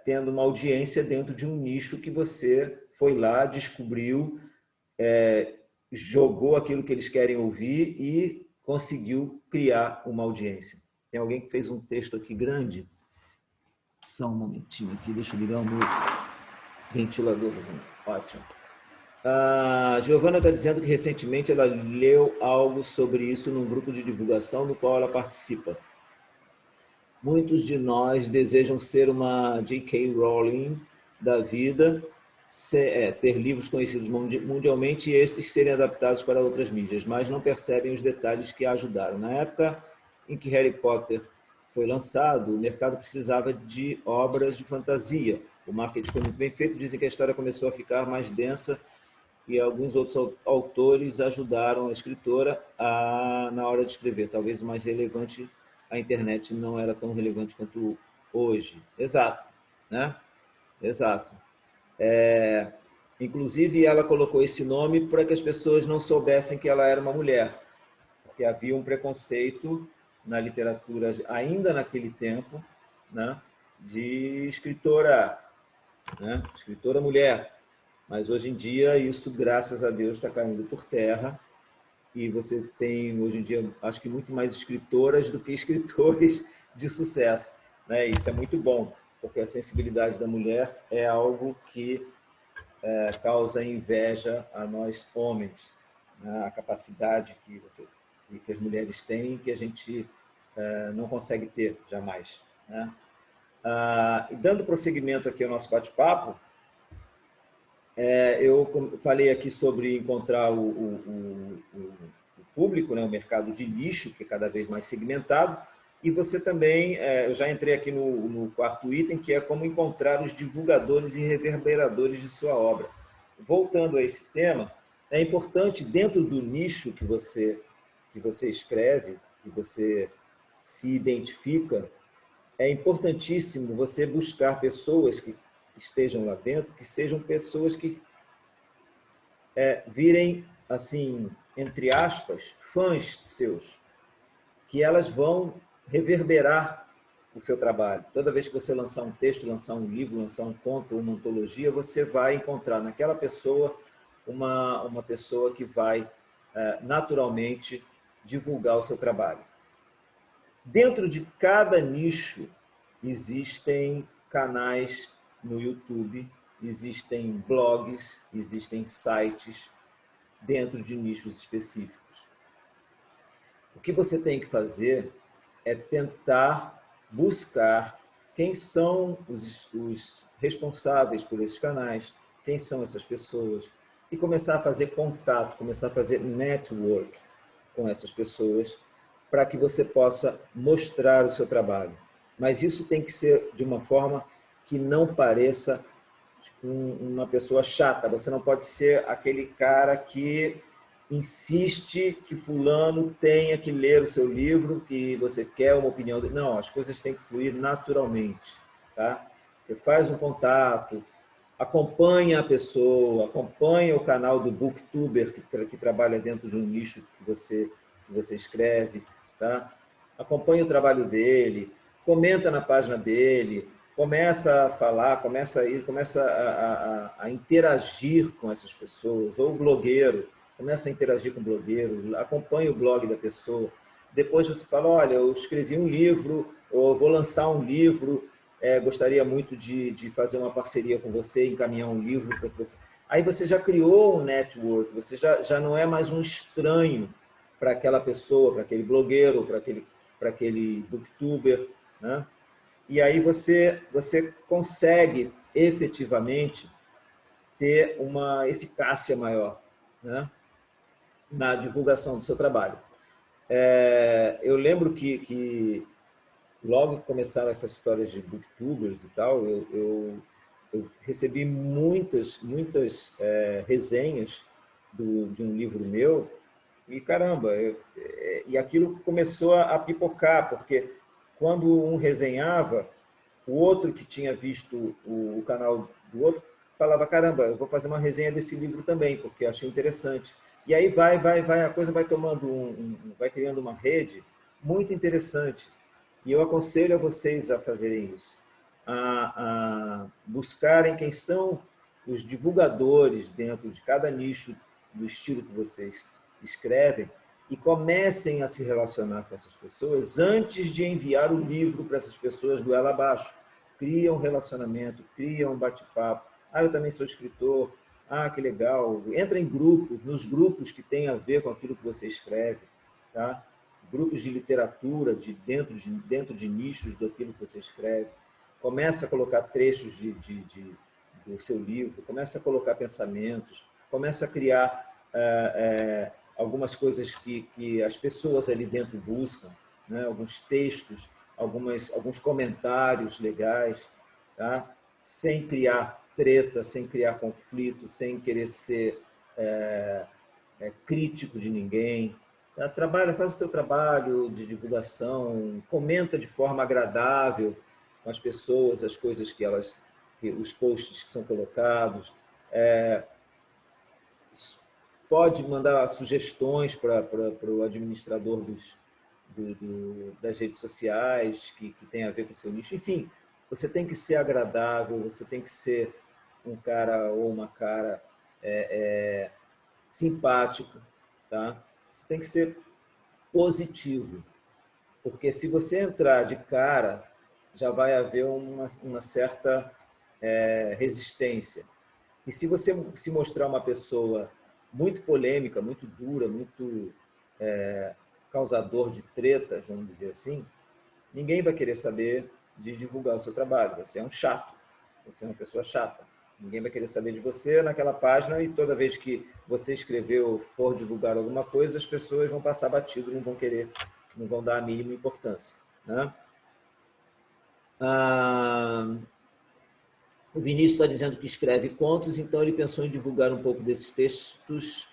tendo uma audiência dentro de um nicho que você foi lá, descobriu, jogou aquilo que eles querem ouvir e conseguiu criar uma audiência. Tem alguém que fez um texto aqui grande? Só um momentinho aqui, deixa eu ligar o meu ventiladorzinho. Ótimo. A Giovana está dizendo que recentemente ela leu algo sobre isso num grupo de divulgação no qual ela participa. Muitos de nós desejam ser uma J.K. Rowling da vida, ter livros conhecidos mundialmente e esses serem adaptados para outras mídias, mas não percebem os detalhes que a ajudaram. Na época em que Harry Potter foi lançado, o mercado precisava de obras de fantasia. O marketing foi muito bem feito, dizem que a história começou a ficar mais densa e alguns outros autores ajudaram a escritora na hora de escrever. Talvez o mais relevante, a internet não era tão relevante quanto hoje. Exato, né? Exato. Inclusive, ela colocou esse nome para que as pessoas não soubessem que ela era uma mulher, porque havia um preconceito na literatura, ainda naquele tempo, né, de escritora, né, escritora mulher. Mas hoje em dia isso, graças a Deus, está caindo por terra e você tem, hoje em dia, acho que muito mais escritoras do que escritores de sucesso. Né? Isso é muito bom, porque a sensibilidade da mulher é algo que causa inveja a nós homens. Né? A capacidade que as mulheres têm que a gente não consegue ter jamais. Né? E dando prosseguimento aqui ao nosso bate-papo, Eu falei aqui sobre encontrar o público, né, o mercado de nicho, que é cada vez mais segmentado, e você também, eu já entrei aqui no quarto item, que é como encontrar os divulgadores e reverberadores de sua obra. Voltando a esse tema, é importante, dentro do nicho que você escreve, que você se identifica, é importantíssimo você buscar pessoas que estejam lá dentro, que sejam pessoas que virem, assim, entre aspas, fãs seus, que elas vão reverberar o seu trabalho. Toda vez que você lançar um texto, lançar um livro, lançar um conto ou uma antologia, você vai encontrar naquela pessoa uma pessoa que vai naturalmente divulgar o seu trabalho. Dentro de cada nicho existem canais no YouTube, existem blogs, existem sites dentro de nichos específicos. O que você tem que fazer é tentar buscar quem são os responsáveis por esses canais, quem são essas pessoas, e começar a fazer contato, começar a fazer network com essas pessoas, para que você possa mostrar o seu trabalho. Mas isso tem que ser de uma forma que não pareça uma pessoa chata. Você não pode ser aquele cara que insiste que fulano tenha que ler o seu livro, que você quer uma opinião dele. Não, as coisas têm que fluir naturalmente. Tá? Você faz um contato, acompanha a pessoa, acompanha o canal do booktuber que trabalha dentro de um nicho que você escreve, tá? Acompanha o trabalho dele, comenta na página dele, começa a falar, começa a interagir com essas pessoas, ou o blogueiro, começa a interagir com o blogueiro, acompanha o blog da pessoa. Depois você fala, olha, eu escrevi um livro, ou vou lançar um livro, gostaria muito de fazer uma parceria com você, encaminhar um livro para você. Aí você já criou um network, você já não é mais um estranho para aquela pessoa, para aquele blogueiro, para aquele booktuber, né? E aí você consegue efetivamente ter uma eficácia maior, né, na divulgação do seu trabalho. Eu lembro que logo que começaram essas histórias de booktubers e tal, eu recebi muitas resenhas de um livro meu e, caramba, e aquilo começou a pipocar, porque quando um resenhava, o outro que tinha visto o canal do outro falava, caramba, eu vou fazer uma resenha desse livro também, porque achei interessante. E aí a coisa vai tomando vai criando uma rede muito interessante. E eu aconselho a vocês a fazerem isso, a buscarem quem são os divulgadores dentro de cada nicho do estilo que vocês escrevem e comecem a se relacionar com essas pessoas antes de enviar o livro para essas pessoas do ela abaixo. Cria um relacionamento, cria um bate-papo. Ah, eu também sou escritor. Ah, que legal. Entra em grupos, nos grupos que têm a ver com aquilo que você escreve, tá? Grupos de literatura, dentro de nichos daquilo que você escreve. Começa a colocar trechos do seu livro, começa a colocar pensamentos, começa a criar algumas coisas que as pessoas ali dentro buscam, né? Alguns textos, alguns comentários legais, tá? Sem criar treta, sem criar conflito, sem querer ser crítico de ninguém. Tá? Trabalha, faz o teu trabalho de divulgação, comenta de forma agradável com as pessoas as coisas os posts que são colocados. Pode mandar sugestões para o administrador das redes sociais que tem a ver com o seu nicho. Enfim, você tem que ser agradável, você tem que ser um cara ou uma cara simpático, tá? Você tem que ser positivo, porque se você entrar de cara, já vai haver uma certa resistência. E se você se mostrar uma pessoa muito polêmica, muito dura, muito causador de tretas, vamos dizer assim, ninguém vai querer saber de divulgar o seu trabalho. Você é um chato, você é uma pessoa chata. Ninguém vai querer saber de você naquela página e toda vez que você escrever ou for divulgar alguma coisa, as pessoas vão passar batido, não vão querer, não vão dar a mínima importância, né? O Vinícius está dizendo que escreve contos, então ele pensou em divulgar um pouco desses textos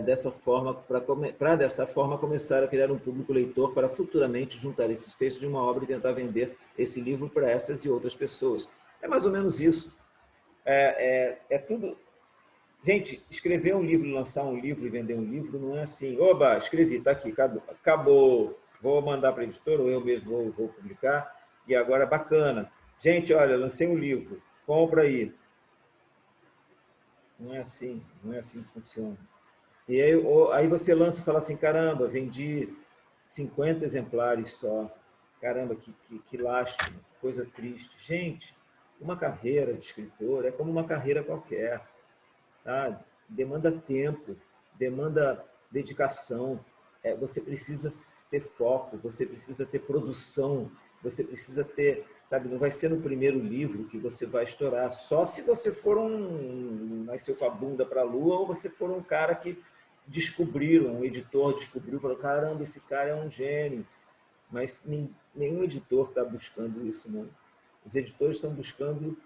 dessa forma, para dessa forma começar a criar um público leitor para futuramente juntar esses textos de uma obra e tentar vender esse livro para essas e outras pessoas. É mais ou menos isso. É tudo. Gente, escrever um livro, lançar um livro e vender um livro não é assim. Oba, escrevi, está aqui, acabou. Vou mandar para a editora, ou eu mesmo vou publicar, e agora bacana. Gente, olha, lancei um livro, compra aí. Não é assim, não é assim que funciona. E aí você lança e fala assim, caramba, vendi 50 exemplares só. Caramba, que lástima, que coisa triste. Gente, uma carreira de escritor é como uma carreira qualquer. Tá? Demanda tempo, demanda dedicação, você precisa ter foco, você precisa ter produção, você precisa ter, sabe, não vai ser no primeiro livro que você vai estourar, só se você for nasceu com a bunda para a lua ou você for um cara que descobriram, um editor descobriu, falou, caramba, esse cara é um gênio, mas nenhum editor está buscando isso, não. Os editores estão buscando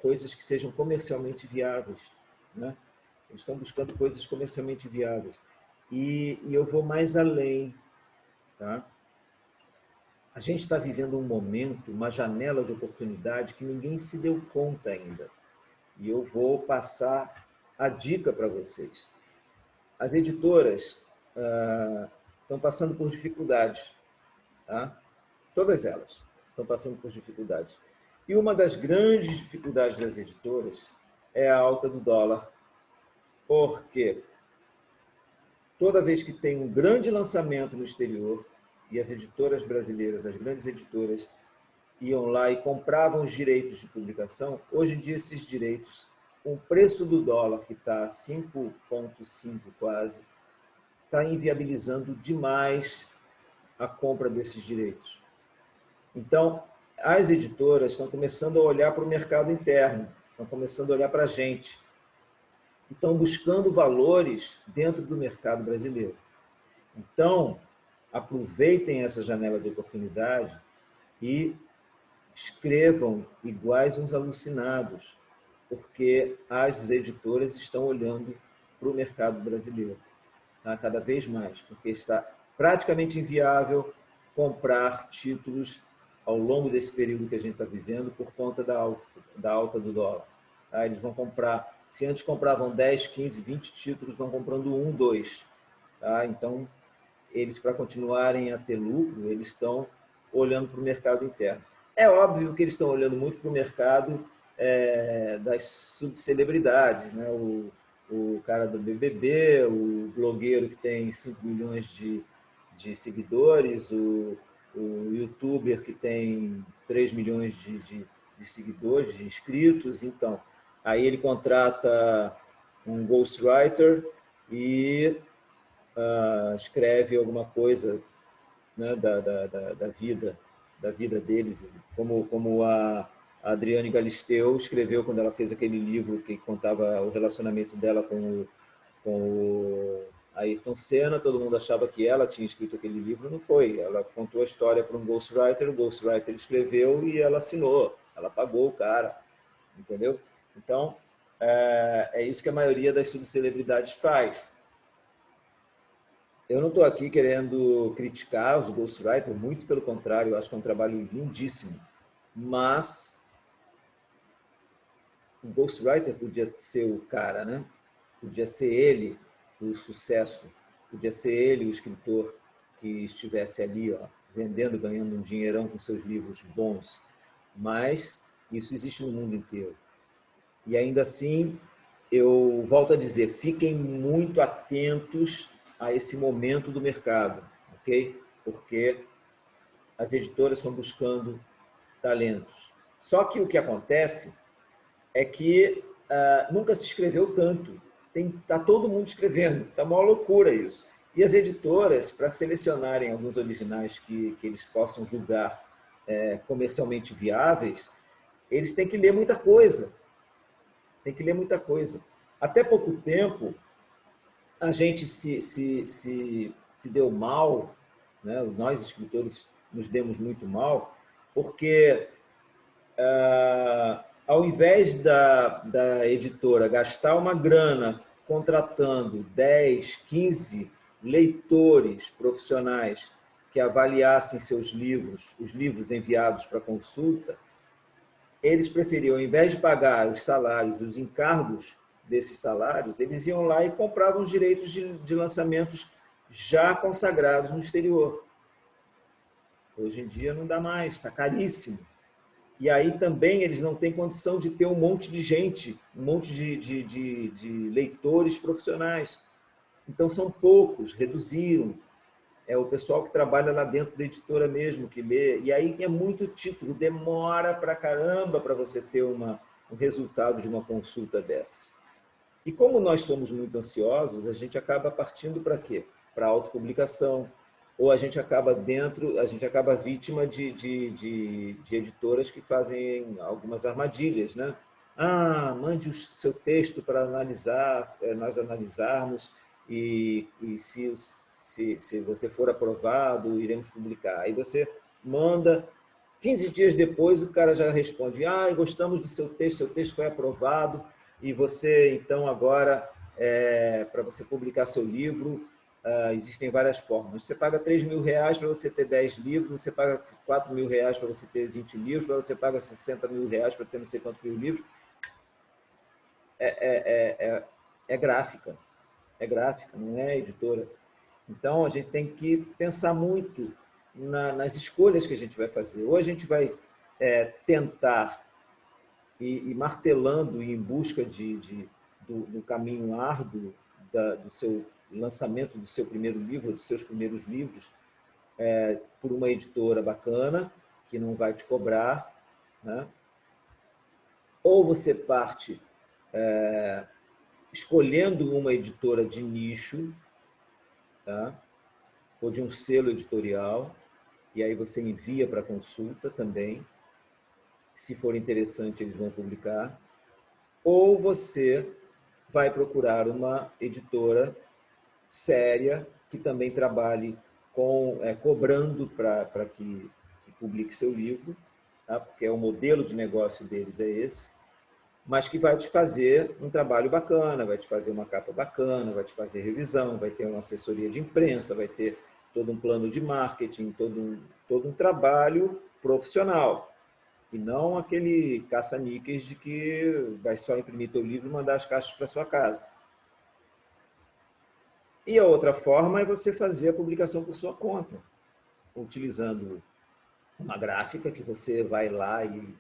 coisas que sejam comercialmente viáveis, né? Eles estão buscando coisas comercialmente viáveis. E eu vou mais além. Tá? A gente está vivendo um momento, uma janela de oportunidade que ninguém se deu conta ainda. E eu vou passar a dica para vocês. As editoras estão passando por dificuldades. Tá? Todas elas estão passando por dificuldades. E uma das grandes dificuldades das editoras é a alta do dólar, porque toda vez que tem um grande lançamento no exterior, e as editoras brasileiras, as grandes editoras, iam lá e compravam os direitos de publicação, hoje em dia esses direitos, com o preço do dólar, que está 5,5 quase, está inviabilizando demais a compra desses direitos. Então, as editoras estão começando a olhar para o mercado interno, estão começando a olhar para a gente, estão buscando valores dentro do mercado brasileiro. Então, aproveitem essa janela de oportunidade e escrevam iguais uns alucinados, porque as editoras estão olhando para o mercado brasileiro, tá? Cada vez mais, porque está praticamente inviável comprar títulos ao longo desse período que a gente está vivendo por conta da alta do dólar. Tá? Eles vão comprar, se antes compravam 10, 15, 20 títulos, vão comprando 1, 2. Tá? Então, eles, para continuarem a ter lucro, eles estão olhando para o mercado interno. É óbvio que eles estão olhando muito para o mercado das subcelebridades, né? O cara do BBB, o blogueiro que tem 5 milhões de seguidores, o youtuber que tem 3 milhões de seguidores, de inscritos. Então, aí ele contrata um ghostwriter e escreve alguma coisa, né, da vida deles, como a Adriane Galisteu escreveu quando ela fez aquele livro que contava o relacionamento dela com o Ayrton Senna. Todo mundo achava que ela tinha escrito aquele livro, não foi. Ela contou a história para um ghostwriter, o ghostwriter escreveu e ela assinou, ela pagou o cara, entendeu? Então, é isso que a maioria das subcelebridades faz. Eu não estou aqui querendo criticar os ghostwriters, muito pelo contrário, eu acho que é um trabalho lindíssimo. Mas o ghostwriter podia ser o cara, né? Podia ser ele o sucesso, podia ser ele o escritor que estivesse ali, ó, vendendo, ganhando um dinheirão com seus livros bons. Mas isso existe no mundo inteiro. E ainda assim, eu volto a dizer, fiquem muito atentos a esse momento do mercado, ok? Porque as editoras estão buscando talentos. Só que o que acontece é que nunca se escreveu tanto. Está todo mundo escrevendo, está uma loucura isso. E as editoras, para selecionarem alguns originais que eles possam julgar comercialmente viáveis, eles têm que ler muita coisa. Tem que ler muita coisa. Até pouco tempo, a gente se deu mal, né? Nós escritores nos demos muito mal, porque ao invés da editora gastar uma grana contratando 10, 15 leitores profissionais que avaliassem seus livros, os livros enviados para consulta, eles preferiam, ao invés de pagar os salários, os encargos desses salários, eles iam lá e compravam os direitos de lançamentos já consagrados no exterior. Hoje em dia não dá mais, está caríssimo. E aí também eles não têm condição de ter um monte de gente, um monte de leitores profissionais. Então são poucos, reduziram. É o pessoal que trabalha lá dentro da editora mesmo, que lê. E aí é muito título, demora pra caramba para você ter um resultado de uma consulta dessas. E como nós somos muito ansiosos, a gente acaba partindo para quê? Para a autopublicação. Ou a gente acaba vítima de editoras que fazem algumas armadilhas, né? Ah, mande o seu texto para analisar, nós analisarmos, e se você for aprovado, iremos publicar. Aí você manda, 15 dias depois o cara já responde, ah, gostamos do seu texto foi aprovado, e você, então, agora, para você publicar seu livro, existem várias formas. Você paga R$ 3.000 para você ter 10 livros, você paga R$ 4.000 para você ter 20 livros, você paga R$ 60.000 para ter não sei quantos mil livros. É gráfica, não é editora. Então, a gente tem que pensar muito nas escolhas que a gente vai fazer. Ou a gente vai tentar e martelando em busca do caminho árduo do seu lançamento do seu primeiro livro, dos seus primeiros livros, por uma editora bacana, que não vai te cobrar, né? Ou você parte escolhendo uma editora de nicho, tá? Ou de um selo editorial, e aí você envia para consulta também. Se for interessante, eles vão publicar. Ou você vai procurar uma editora séria que também trabalhe cobrando para que publique seu livro, tá? Porque o modelo de negócio deles é esse, mas que vai te fazer um trabalho bacana, vai te fazer uma capa bacana, vai te fazer revisão, vai ter uma assessoria de imprensa, vai ter todo um plano de marketing, todo um trabalho profissional. E não aquele caça-níqueis de que vai só imprimir teu livro e mandar as caixas para sua casa. E a outra forma é você fazer a publicação por sua conta, utilizando uma gráfica que você vai lá e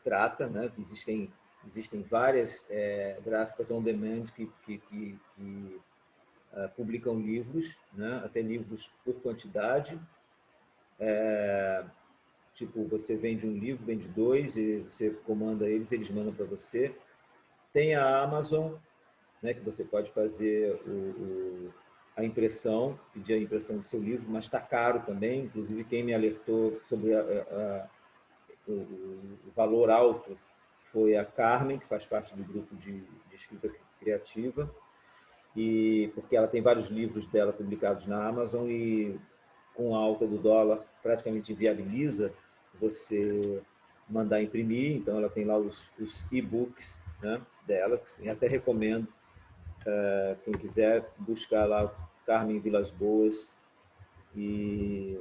trata, né? Existem várias gráficas on demand que publicam livros, né? Até livros por quantidade. Tipo, você vende um livro, vende 2, e você comanda eles mandam para você. Tem a Amazon, né, que você pode fazer a impressão, pedir a impressão do seu livro, mas está caro também. Inclusive, quem me alertou sobre o valor alto foi a Carmen, que faz parte do grupo de escrita criativa, e porque ela tem vários livros dela publicados na Amazon e com a alta do dólar praticamente viabiliza você mandar imprimir. Então ela tem lá os e-books, né, dela, e até recomendo quem quiser buscar lá Carmen Vilas Boas, e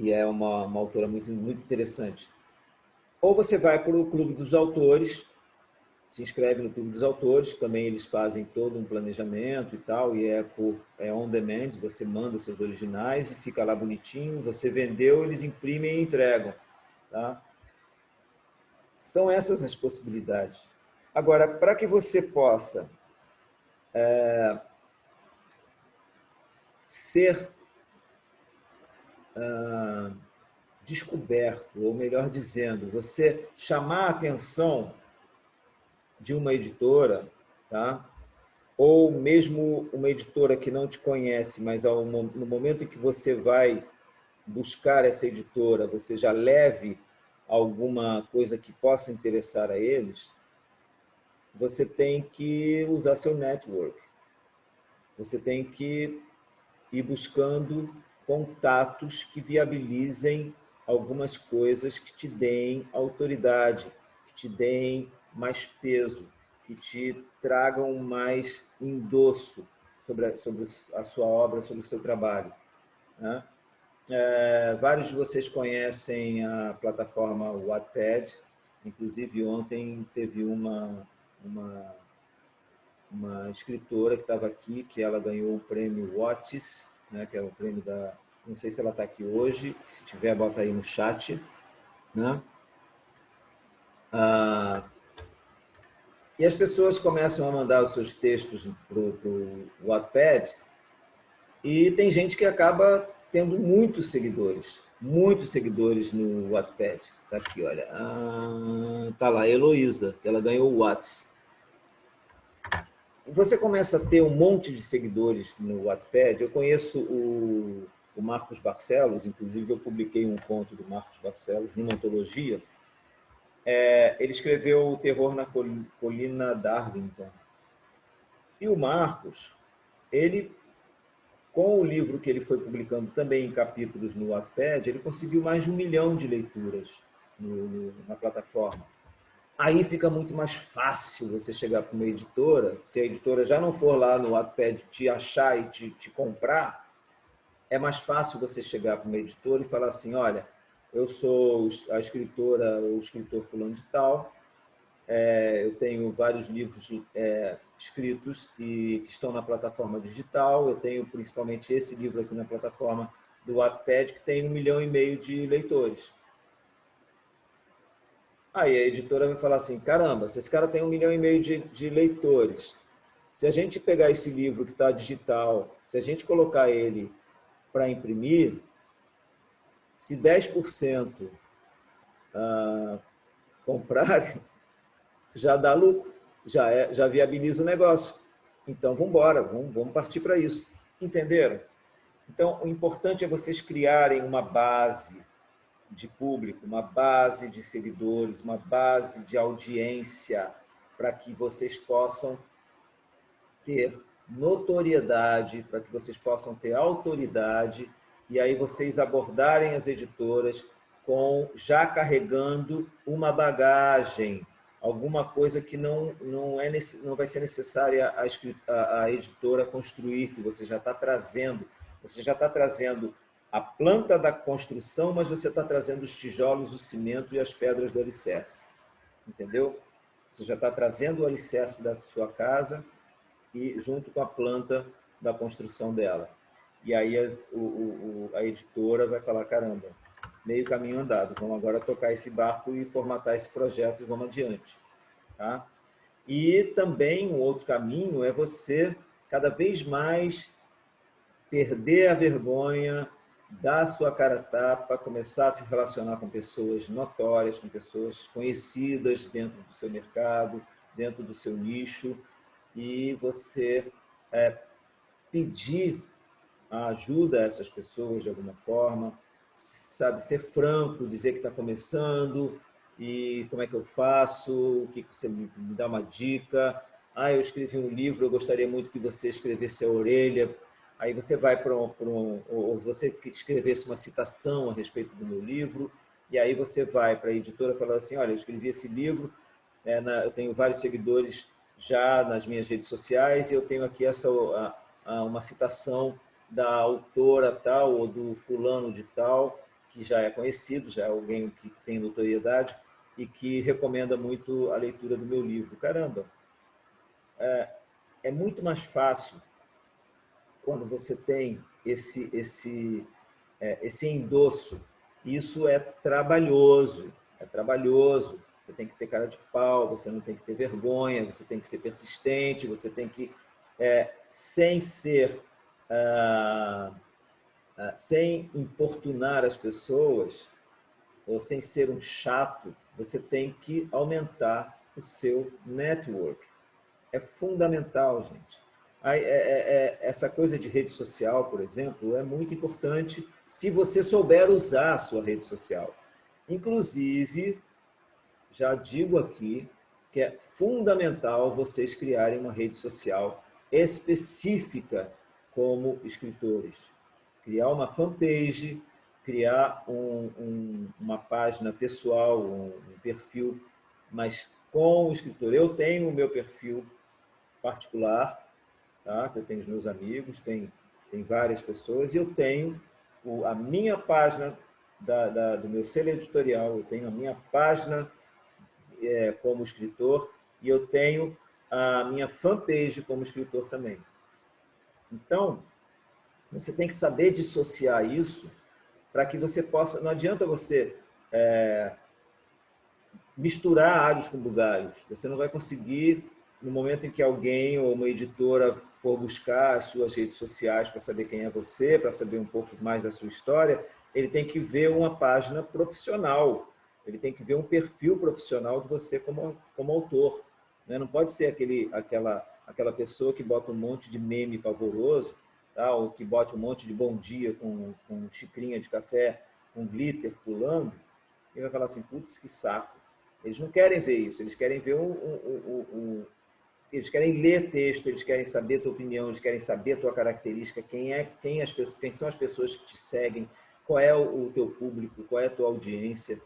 é uma autora muito interessante. Ou você vai para o Clube dos Autores, se inscreve no Clube dos Autores, também eles fazem todo um planejamento e tal, e é on demand, você manda seus originais e fica lá bonitinho, você vendeu, eles imprimem e entregam. Tá? São essas as possibilidades. Agora, para que você possa ser descoberto, ou melhor dizendo, você chamar a atenção de uma editora, tá? Ou mesmo uma editora que não te conhece, mas no momento em que você vai buscar essa editora, você já leve alguma coisa que possa interessar a eles, você tem que usar seu network. Você tem que ir buscando contatos que viabilizem algumas coisas que te deem autoridade, que te deem mais peso, que te tragam mais endosso sobre a sua obra, sobre o seu trabalho, né? Vários de vocês conhecem a plataforma Wattpad, inclusive ontem teve uma escritora que estava aqui, que ela ganhou o prêmio Watts, né, que é o prêmio da... Não sei se ela está aqui hoje, se tiver, bota aí no chat, né? E as pessoas começam a mandar os seus textos para o Wattpad e tem gente que acaba tendo muitos seguidores no Wattpad. Está aqui, olha. Está lá, Heloísa, que ela ganhou o Watts. Você começa a ter um monte de seguidores no Wattpad. Eu conheço o Marcos Barcelos, inclusive eu publiquei um conto do Marcos Barcelos numa antologia. Ele escreveu O Terror na Colina Darwinton. E o Marcos, ele, com o livro que ele foi publicando também em capítulos no Wattpad, ele conseguiu mais de 1 milhão de leituras na plataforma. Aí fica muito mais fácil você chegar para uma editora, se a editora já não for lá no Wattpad te achar e te comprar, é mais fácil você chegar para uma editora e falar assim, olha, eu sou a escritora ou o escritor fulano de tal, eu tenho vários livros escritos e que estão na plataforma digital, eu tenho principalmente esse livro aqui na plataforma do Wattpad, que tem 1,5 milhão de leitores. Aí a editora vai falar assim, caramba, se esse cara tem 1,5 milhão de leitores, se a gente pegar esse livro que está digital, se a gente colocar ele para imprimir, se 10% comprarem, já dá lucro, já viabiliza o negócio. Então, vamos embora, vamos partir para isso. Entenderam? Então, o importante é vocês criarem uma base de público, uma base de seguidores, uma base de audiência, para que vocês possam ter notoriedade, para que vocês possam ter autoridade, e aí vocês abordarem as editoras já carregando uma bagagem, alguma coisa que não vai ser necessária a editora construir, que você já está trazendo. Você já está trazendo a planta da construção, mas você está trazendo os tijolos, o cimento e as pedras do alicerce. Entendeu? Você já está trazendo o alicerce da sua casa e junto com a planta da construção dela. E aí a editora vai falar, caramba, meio caminho andado, vamos agora tocar esse barco e formatar esse projeto e vamos adiante. Tá? E também um outro caminho é você cada vez mais perder a vergonha, dar a sua cara a tapa, começar a se relacionar com pessoas notórias, com pessoas conhecidas dentro do seu mercado, dentro do seu nicho, e você pedir a ajuda a essas pessoas de alguma forma, sabe, ser franco, dizer que está começando e como é que eu faço, o que você me dá uma dica. Eu escrevi um livro, eu gostaria muito que você escrevesse a orelha. Aí você vai ou você escrevesse uma citação a respeito do meu livro, e aí você vai para a editora e fala assim, olha, eu escrevi esse livro, eu tenho vários seguidores já nas minhas redes sociais e eu tenho aqui uma citação da autora tal ou do fulano de tal, que já é conhecido, já é alguém que tem notoriedade e que recomenda muito a leitura do meu livro. Caramba, é muito mais fácil quando você tem esse endosso. Isso é trabalhoso, Você tem que ter cara de pau, você não tem que ter vergonha, você tem que ser persistente, você tem que, sem ser, sem importunar as pessoas, ou sem ser um chato, você tem que aumentar o seu network. É fundamental, gente. Essa coisa de rede social, por exemplo, é muito importante se você souber usar a sua rede social. Inclusive, já digo aqui que é fundamental vocês criarem uma rede social específica como escritores. Criar uma fanpage, criar uma página pessoal, um perfil, mas com o escritor. Eu tenho o meu perfil particular, tá? Eu tenho os meus amigos, tem várias pessoas, e eu tenho a minha página do meu selo editorial, eu tenho a minha página como escritor, e eu tenho a minha fanpage como escritor também. Então, você tem que saber dissociar isso para que você possa... Não adianta você misturar alhos com bugalhos. Você não vai conseguir, no momento em que alguém ou uma editora for buscar as suas redes sociais para saber quem é você, para saber um pouco mais da sua história, ele tem que ver uma página profissional, ele tem que ver um perfil profissional de você como autor. Não pode ser aquela pessoa que bota um monte de meme pavoroso, tá? Ou que bota um monte de bom dia com xicrinha de café, com glitter pulando, e vai falar assim, putz, que saco. Eles não querem ver isso, eles querem ver eles querem ler texto, eles querem saber a tua opinião, eles querem saber a tua característica, quem são as pessoas que te seguem, qual é o teu público, qual é a tua audiência.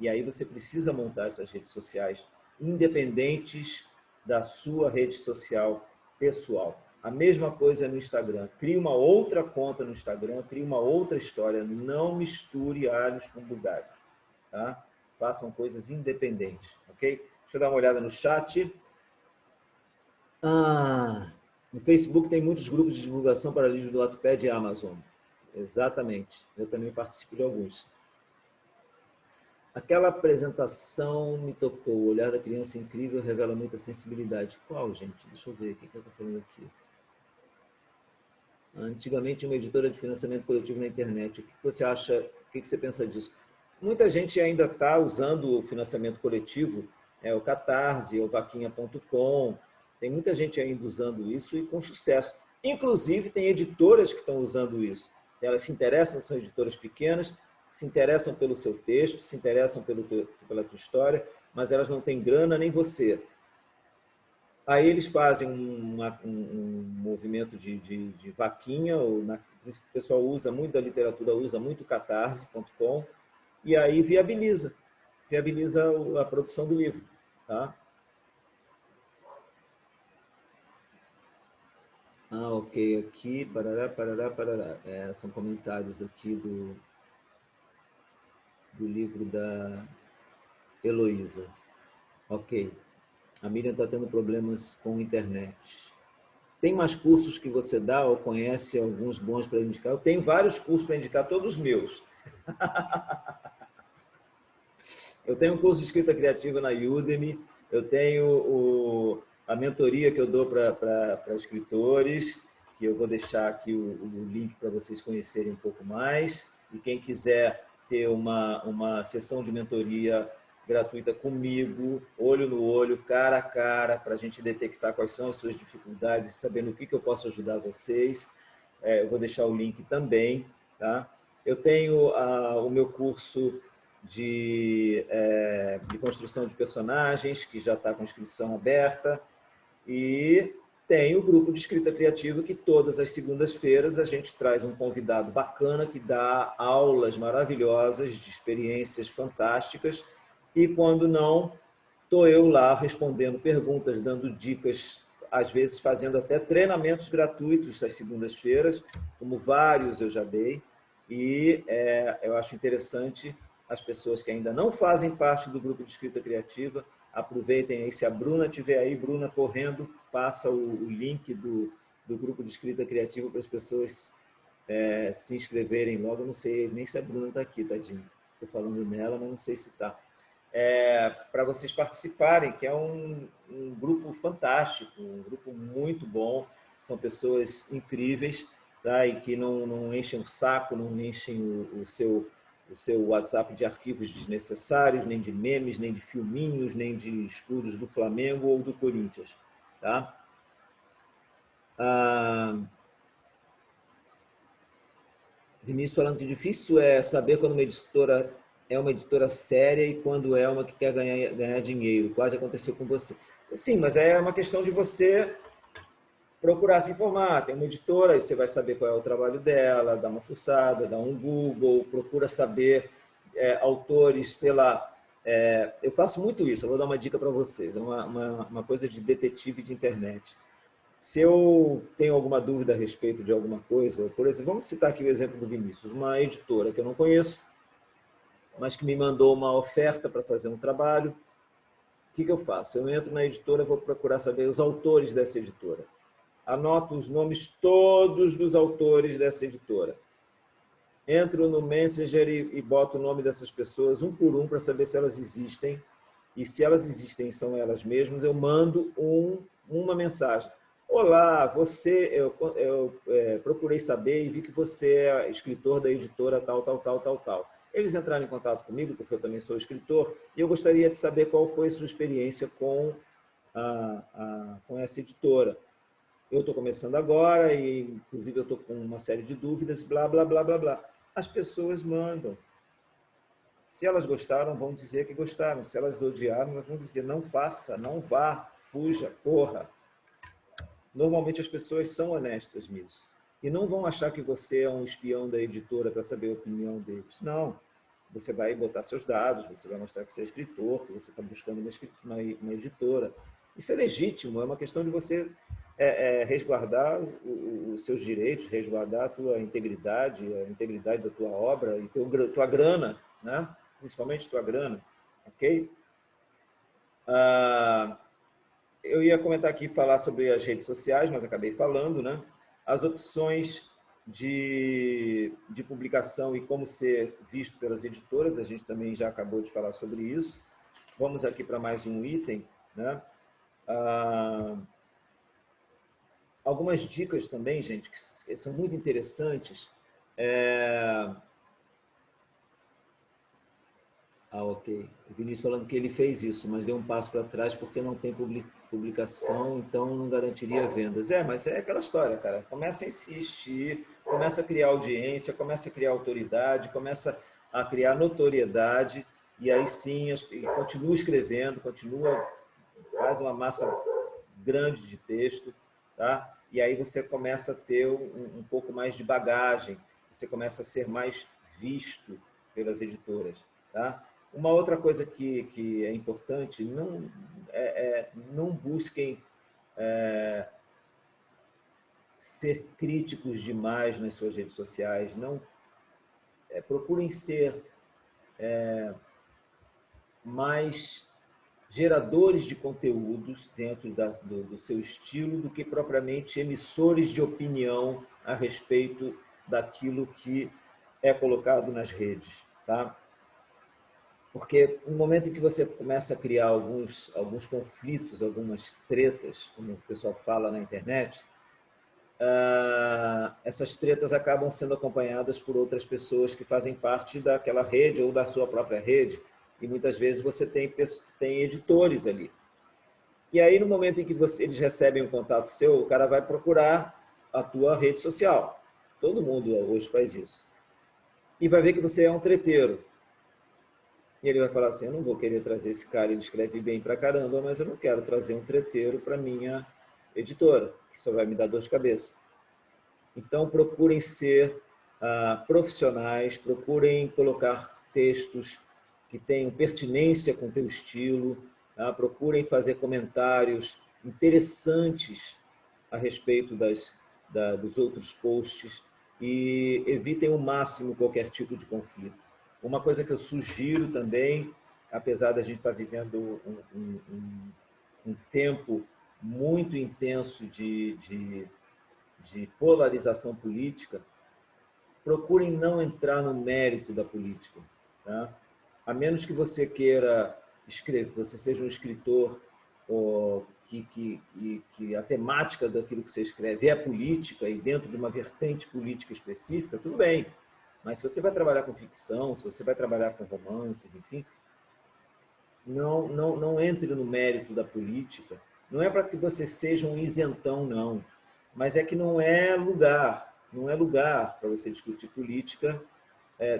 E aí você precisa montar essas redes sociais independentes da sua rede social pessoal. A mesma coisa no Instagram. Crie uma outra conta no Instagram, crie uma outra história. Não misture alhos com bugalhos. Tá? Façam coisas independentes, ok? Deixa eu dar uma olhada no chat. No Facebook tem muitos grupos de divulgação para livros do Wattpad e Amazon. Exatamente. Eu também participo de alguns. Aquela apresentação me tocou. O olhar da criança incrível revela muita sensibilidade. Qual, gente? Deixa eu ver. O que eu estou falando aqui? Antigamente, uma editora de financiamento coletivo na internet. O que você acha? O que você pensa disso? Muita gente ainda está usando o financiamento coletivo, o Catarse, o Vaquinha.com. Tem muita gente ainda usando isso e com sucesso. Inclusive, tem editoras que estão usando isso. Elas se interessam, são editoras pequenas, se interessam pelo seu texto, se interessam pela tua história, mas elas não têm grana nem você. Aí eles fazem um movimento de vaquinha, o pessoal usa muito da literatura, usa muito catarse.com, e aí viabiliza a produção do livro. Tá? Ok, aqui, parará, parará, parará. São comentários aqui do livro da Heloísa. Ok. A Miriam está tendo problemas com a internet. Tem mais cursos que você dá ou conhece alguns bons para indicar? Eu tenho vários cursos para indicar, todos meus. Eu tenho um curso de escrita criativa na Udemy, eu tenho a mentoria que eu dou para escritores, que eu vou deixar aqui o link para vocês conhecerem um pouco mais. E quem quiser ter uma sessão de mentoria gratuita comigo, olho no olho, cara a cara, para a gente detectar quais são as suas dificuldades, saber no que eu posso ajudar vocês. Eu vou deixar o link também. Tá? Eu tenho o meu curso de construção de personagens, que já está com inscrição aberta, e tem o grupo de escrita criativa, que todas as segundas-feiras a gente traz um convidado bacana que dá aulas maravilhosas, de experiências fantásticas, e quando não, estou eu lá respondendo perguntas, dando dicas, às vezes fazendo até treinamentos gratuitos às segundas-feiras, como vários eu já dei, e eu acho interessante as pessoas que ainda não fazem parte do grupo de escrita criativa, aproveitem aí, se a Bruna estiver aí, Bruna correndo, passa o link do grupo de escrita criativa para as pessoas se inscreverem logo. Eu não sei nem se a Bruna está aqui, tadinho. Estou falando nela, mas não sei se está. Para vocês participarem, que é um grupo fantástico, um grupo muito bom, são pessoas incríveis, tá? E que não enchem o saco, não enchem o seu WhatsApp de arquivos desnecessários, nem de memes, nem de filminhos, nem de escudos do Flamengo ou do Corinthians. Tá? Vinícius falando que difícil é saber quando uma editora é uma editora séria e quando é uma que quer ganhar dinheiro. Quase aconteceu com você. Sim, mas é uma questão de você procurar se informar. Tem uma editora, aí você vai saber qual é o trabalho dela, dá uma fuçada, dá um Google, procura saber autores pela... eu faço muito isso, eu vou dar uma dica para vocês, é uma coisa de detetive de internet. Se eu tenho alguma dúvida a respeito de alguma coisa, por exemplo, vamos citar aqui o exemplo do Vinícius, uma editora que eu não conheço, mas que me mandou uma oferta para fazer um trabalho. O que eu faço? Eu entro na editora, vou procurar saber os autores dessa editora. Anoto os nomes todos dos autores dessa editora. Entro no Messenger e boto o nome dessas pessoas, um por um, para saber se elas existem. E se elas existem e são elas mesmas, eu mando uma mensagem. Olá, eu procurei saber e vi que você é escritor da editora tal, tal, tal, tal, tal. Eles entraram em contato comigo, porque eu também sou escritor, e eu gostaria de saber qual foi a sua experiência com essa editora. Eu estou começando agora e, inclusive, eu estou com uma série de dúvidas, blá, blá, blá, blá, blá. As pessoas mandam. Se elas gostaram, vão dizer que gostaram. Se elas odiaram, elas vão dizer não faça, não vá, fuja, corra. Normalmente as pessoas são honestas nisso. E não vão achar que você é um espião da editora para saber a opinião deles. Não. Você vai botar seus dados, você vai mostrar que você é escritor, que você está buscando uma editora. Isso é legítimo, é uma questão de você resguardar os seus direitos, resguardar a tua integridade, a integridade da tua obra e tua grana, né? Principalmente tua grana, ok? Eu ia comentar aqui, falar sobre as redes sociais, mas acabei falando, né? As opções de publicação e como ser visto pelas editoras, a gente também já acabou de falar sobre isso. Vamos aqui para mais um item, né? Algumas dicas também, gente, que são muito interessantes. Ok. O Vinícius falando que ele fez isso, mas deu um passo para trás porque não tem publicação, então não garantiria vendas. Mas é aquela história, cara. Começa a insistir, começa a criar audiência, começa a criar autoridade, começa a criar notoriedade, e aí sim, continua escrevendo, faz uma massa grande de texto, tá? E aí você começa a ter um pouco mais de bagagem, você começa a ser mais visto pelas editoras, tá? Uma outra coisa que é importante, não busquem ser críticos demais nas suas redes sociais, não procurem ser mais geradores de conteúdos dentro do seu estilo do que propriamente emissores de opinião a respeito daquilo que é colocado nas redes, tá? Porque no momento em que você começa a criar alguns conflitos, algumas tretas, como o pessoal fala na internet, essas tretas acabam sendo acompanhadas por outras pessoas que fazem parte daquela rede ou da sua própria rede, e muitas vezes você tem editores ali. E aí, no momento em que eles recebem um contato seu, o cara vai procurar a tua rede social. Todo mundo hoje faz isso. E vai ver que você é um treteiro. E ele vai falar assim, eu não vou querer trazer esse cara, ele escreve bem pra caramba, mas eu não quero trazer um treteiro para minha editora, que só vai me dar dor de cabeça. Então, procurem ser profissionais, procurem colocar textos que tenham pertinência com o teu estilo, tá? Procurem fazer comentários interessantes a respeito dos outros posts e evitem ao máximo qualquer tipo de conflito. Uma coisa que eu sugiro também, apesar da gente estar vivendo um tempo muito intenso de polarização política, procurem não entrar no mérito da política, tá? A menos que você queira escrever, você seja um escritor que a temática daquilo que você escreve é política e dentro de uma vertente política específica, tudo bem. Mas se você vai trabalhar com ficção, se você vai trabalhar com romances, enfim, não entre no mérito da política. Não é para que você seja um isentão, não. Mas é que não é lugar para você discutir política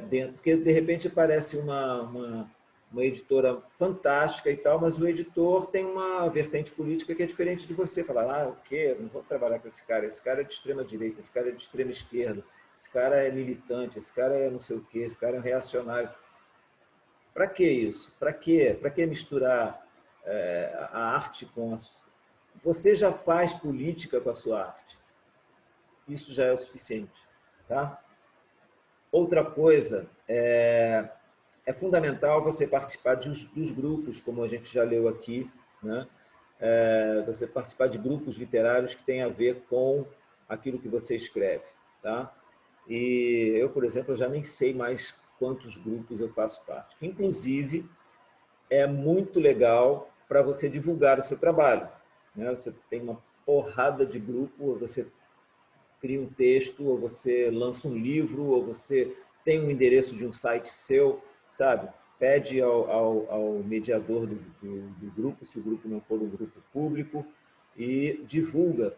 dentro, porque de repente aparece uma editora fantástica e tal, mas o editor tem uma vertente política que é diferente de você. Falar, o quê? Não vou trabalhar com esse cara é de extrema direita, esse cara é de extrema esquerda, esse cara é militante, esse cara é não sei o quê, esse cara é reacionário. Para que isso? Para quê? Para que misturar a arte com a... Você já faz política com a sua arte. Isso já é o suficiente. Tá? Outra coisa, é fundamental você participar dos grupos, como a gente já leu aqui, né? Você participar de grupos literários que têm a ver com aquilo que você escreve. Tá? E eu, por exemplo, já nem sei mais quantos grupos eu faço parte. Inclusive, é muito legal para você divulgar o seu trabalho. Né? Você tem uma porrada de grupo, ou você cria um texto, ou você lança um livro, ou você tem um endereço de um site seu, sabe? Pede ao mediador do grupo, se o grupo não for um grupo público, e divulga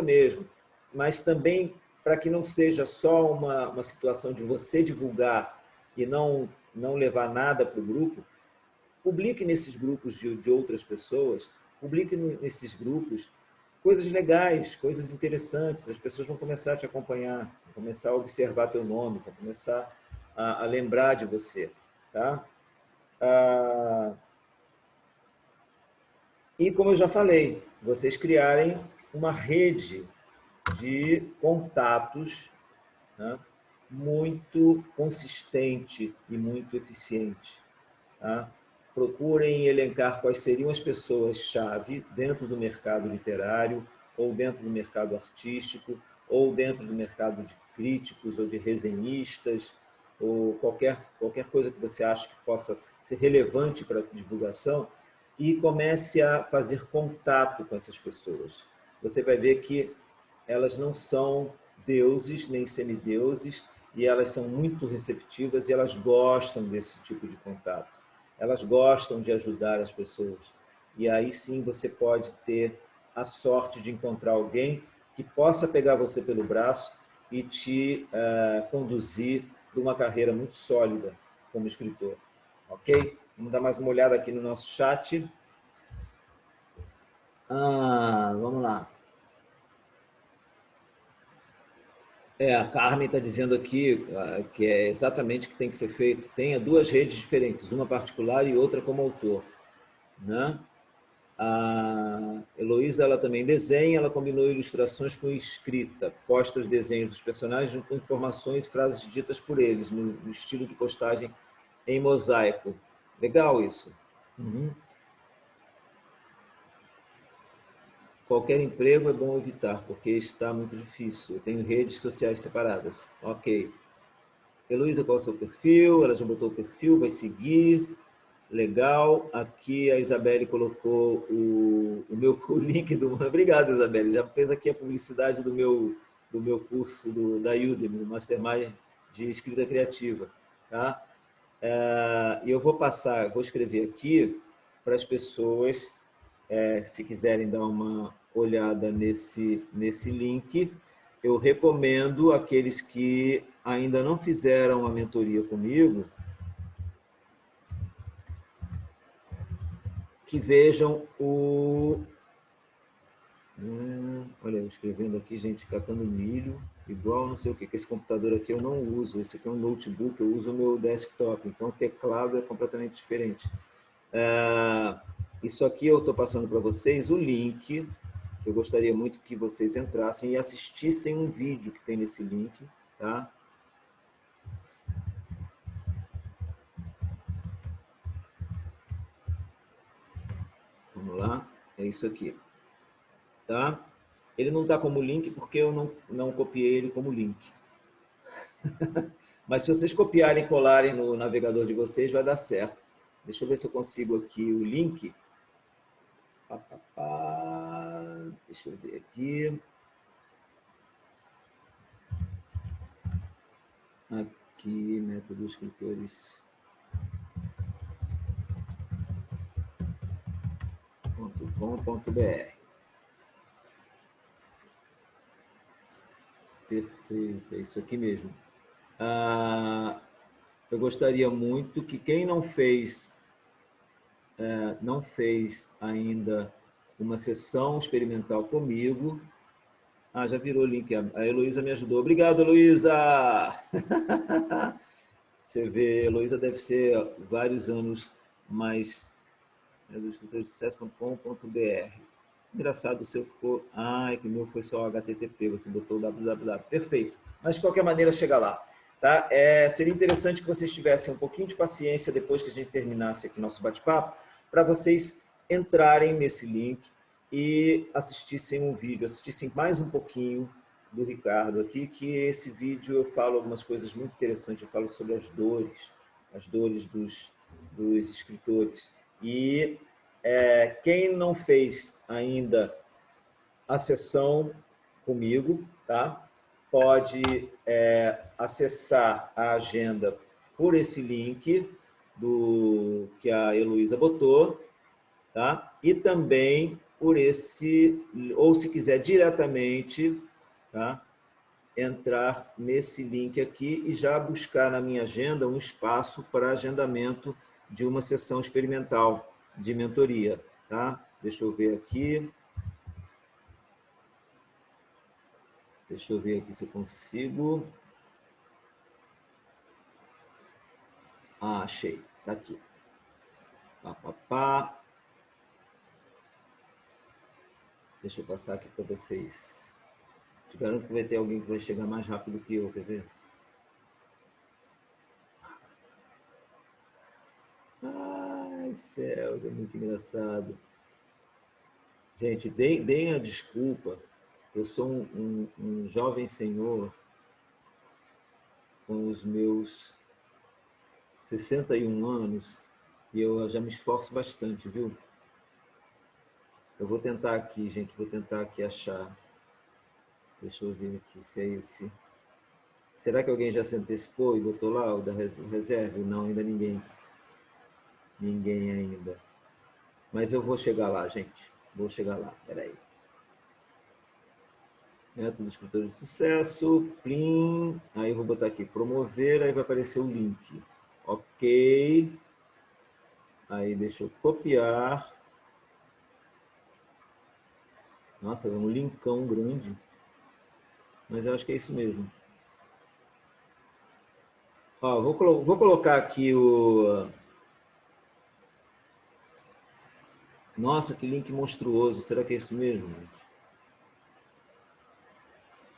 mesmo. Mas também para que não seja só uma situação de você divulgar e não levar nada para o grupo, publique nesses grupos de outras pessoas, publique nesses grupos coisas legais, coisas interessantes. As pessoas vão começar a te acompanhar, vão começar a observar teu nome, vão começar a lembrar de você. Tá? Ah, e, como eu já falei, vocês criarem uma rede de contatos, né, muito consistente e muito eficiente. Tá? Procurem elencar quais seriam as pessoas-chave dentro do mercado literário, ou dentro do mercado artístico, ou dentro do mercado de críticos ou de resenhistas, ou qualquer coisa que você acha que possa ser relevante para a divulgação, e comece a fazer contato com essas pessoas. Você vai ver que elas não são deuses nem semideuses, e elas são muito receptivas e elas gostam desse tipo de contato. Elas gostam de ajudar as pessoas. E aí sim você pode ter a sorte de encontrar alguém que possa pegar você pelo braço e te conduzir para uma carreira muito sólida como escritor. Ok? Vamos dar mais uma olhada aqui no nosso chat. Vamos lá. A Carmen está dizendo aqui que é exatamente o que tem que ser feito. Tenha duas redes diferentes, uma particular e outra como autor. Né? A Heloísa, ela também desenha, ela combinou ilustrações com escrita, posta os desenhos dos personagens com informações e frases ditas por eles, no estilo de postagem em mosaico. Legal isso. Uhum. Qualquer emprego é bom evitar, porque está muito difícil. Eu tenho redes sociais separadas. Ok. Heloísa, qual é o seu perfil? Ela já botou o perfil, vai seguir. Legal. Aqui a Isabelle colocou o meu o link do... Obrigado, Isabelle. Já fez aqui a publicidade do meu curso da Udemy, do Mastermind de Escrita Criativa. Tá? E eu vou escrever aqui para as pessoas, se quiserem dar uma olhada nesse link. Eu recomendo aqueles que ainda não fizeram a mentoria comigo, que vejam olha, eu escrevendo aqui, gente, catando milho, igual não sei o que. Esse computador aqui eu não uso. Esse aqui é um notebook, eu uso o meu desktop. Então, o teclado é completamente diferente. Isso aqui eu estou passando para vocês o link. Eu gostaria muito que vocês entrassem e assistissem um vídeo que tem nesse link. Tá? Vamos lá. É isso aqui. Tá? Ele não está como link porque eu não copiei ele como link. Mas se vocês copiarem e colarem no navegador de vocês, vai dar certo. Deixa eu ver se eu consigo aqui o link. Deixa eu ver aqui. Aqui, método escritores. .com.br. Perfeito, é isso aqui mesmo. eu gostaria muito que quem não fez ainda uma sessão experimental comigo. Já virou o link. A Heloísa me ajudou. Obrigado, Heloísa! Você vê, Heloísa deve ser vários anos mais do escritordesucesso.com.br. Engraçado, o seu ficou... que o meu foi só HTTP, você botou www. Perfeito. Mas, de qualquer maneira, chega lá. Tá? Seria interessante que vocês tivessem um pouquinho de paciência depois que a gente terminasse aqui nosso bate-papo, para vocês entrarem nesse link e assistissem um vídeo, assistissem mais um pouquinho do Ricardo aqui, que esse vídeo eu falo algumas coisas muito interessantes, eu falo sobre as dores dos escritores. E quem não fez ainda a sessão comigo, tá? Pode acessar a agenda por esse link que a Heloísa botou, tá? E também por esse, ou se quiser diretamente, tá? Entrar nesse link aqui e já buscar na minha agenda um espaço para agendamento de uma sessão experimental de mentoria, tá? Deixa eu ver aqui. Deixa eu ver aqui se eu consigo. Achei. Tá aqui. Deixa eu passar aqui para vocês. Te garanto que vai ter alguém que vai chegar mais rápido que eu, quer ver? Ai, céus, é muito engraçado. Gente, deem a desculpa. Eu sou um jovem senhor com os meus 61 anos e eu já me esforço bastante, viu? Eu vou tentar aqui, gente, vou tentar aqui achar. Deixa eu ver aqui se é esse. Será que alguém já se antecipou e botou lá o da reserva? Não, ainda ninguém. Ninguém ainda. Mas eu vou chegar lá, gente. Vou chegar lá, peraí. Método escritor de sucesso, plim. Aí eu vou botar aqui, promover, aí vai aparecer o link. Ok. Aí deixa eu copiar. Nossa, é um linkão grande. Mas eu acho que é isso mesmo. Ó, vou colocar aqui o... Nossa, que link monstruoso. Será que é isso mesmo?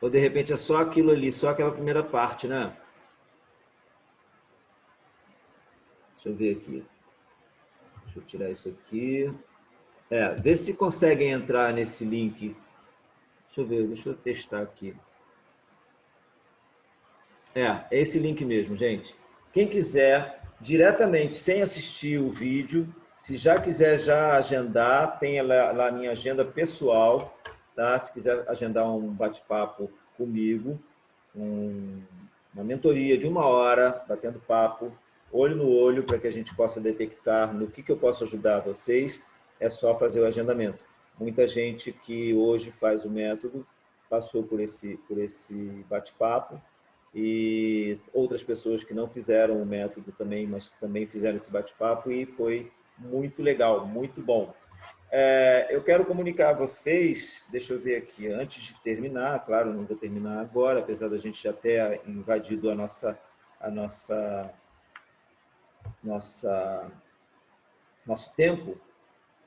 Ou de repente é só aquilo ali, só aquela primeira parte, né? Deixa eu ver aqui. Deixa eu tirar isso aqui. Vê se conseguem entrar nesse link. Deixa eu ver, deixa eu testar aqui. É esse link mesmo, gente. Quem quiser, diretamente, sem assistir o vídeo, se já quiser já agendar, tem lá a minha agenda pessoal, tá? Se quiser agendar um bate-papo comigo, uma mentoria de 1 hora, batendo papo, olho no olho, para que a gente possa detectar no que eu posso ajudar vocês, é só fazer o agendamento. Muita gente que hoje faz o método passou por esse bate-papo, e outras pessoas que não fizeram o método também, mas também fizeram esse bate-papo e foi muito legal, muito bom. Eu quero comunicar a vocês, deixa eu ver aqui, antes de terminar, claro, não vou terminar agora, apesar da gente já ter invadido nosso tempo.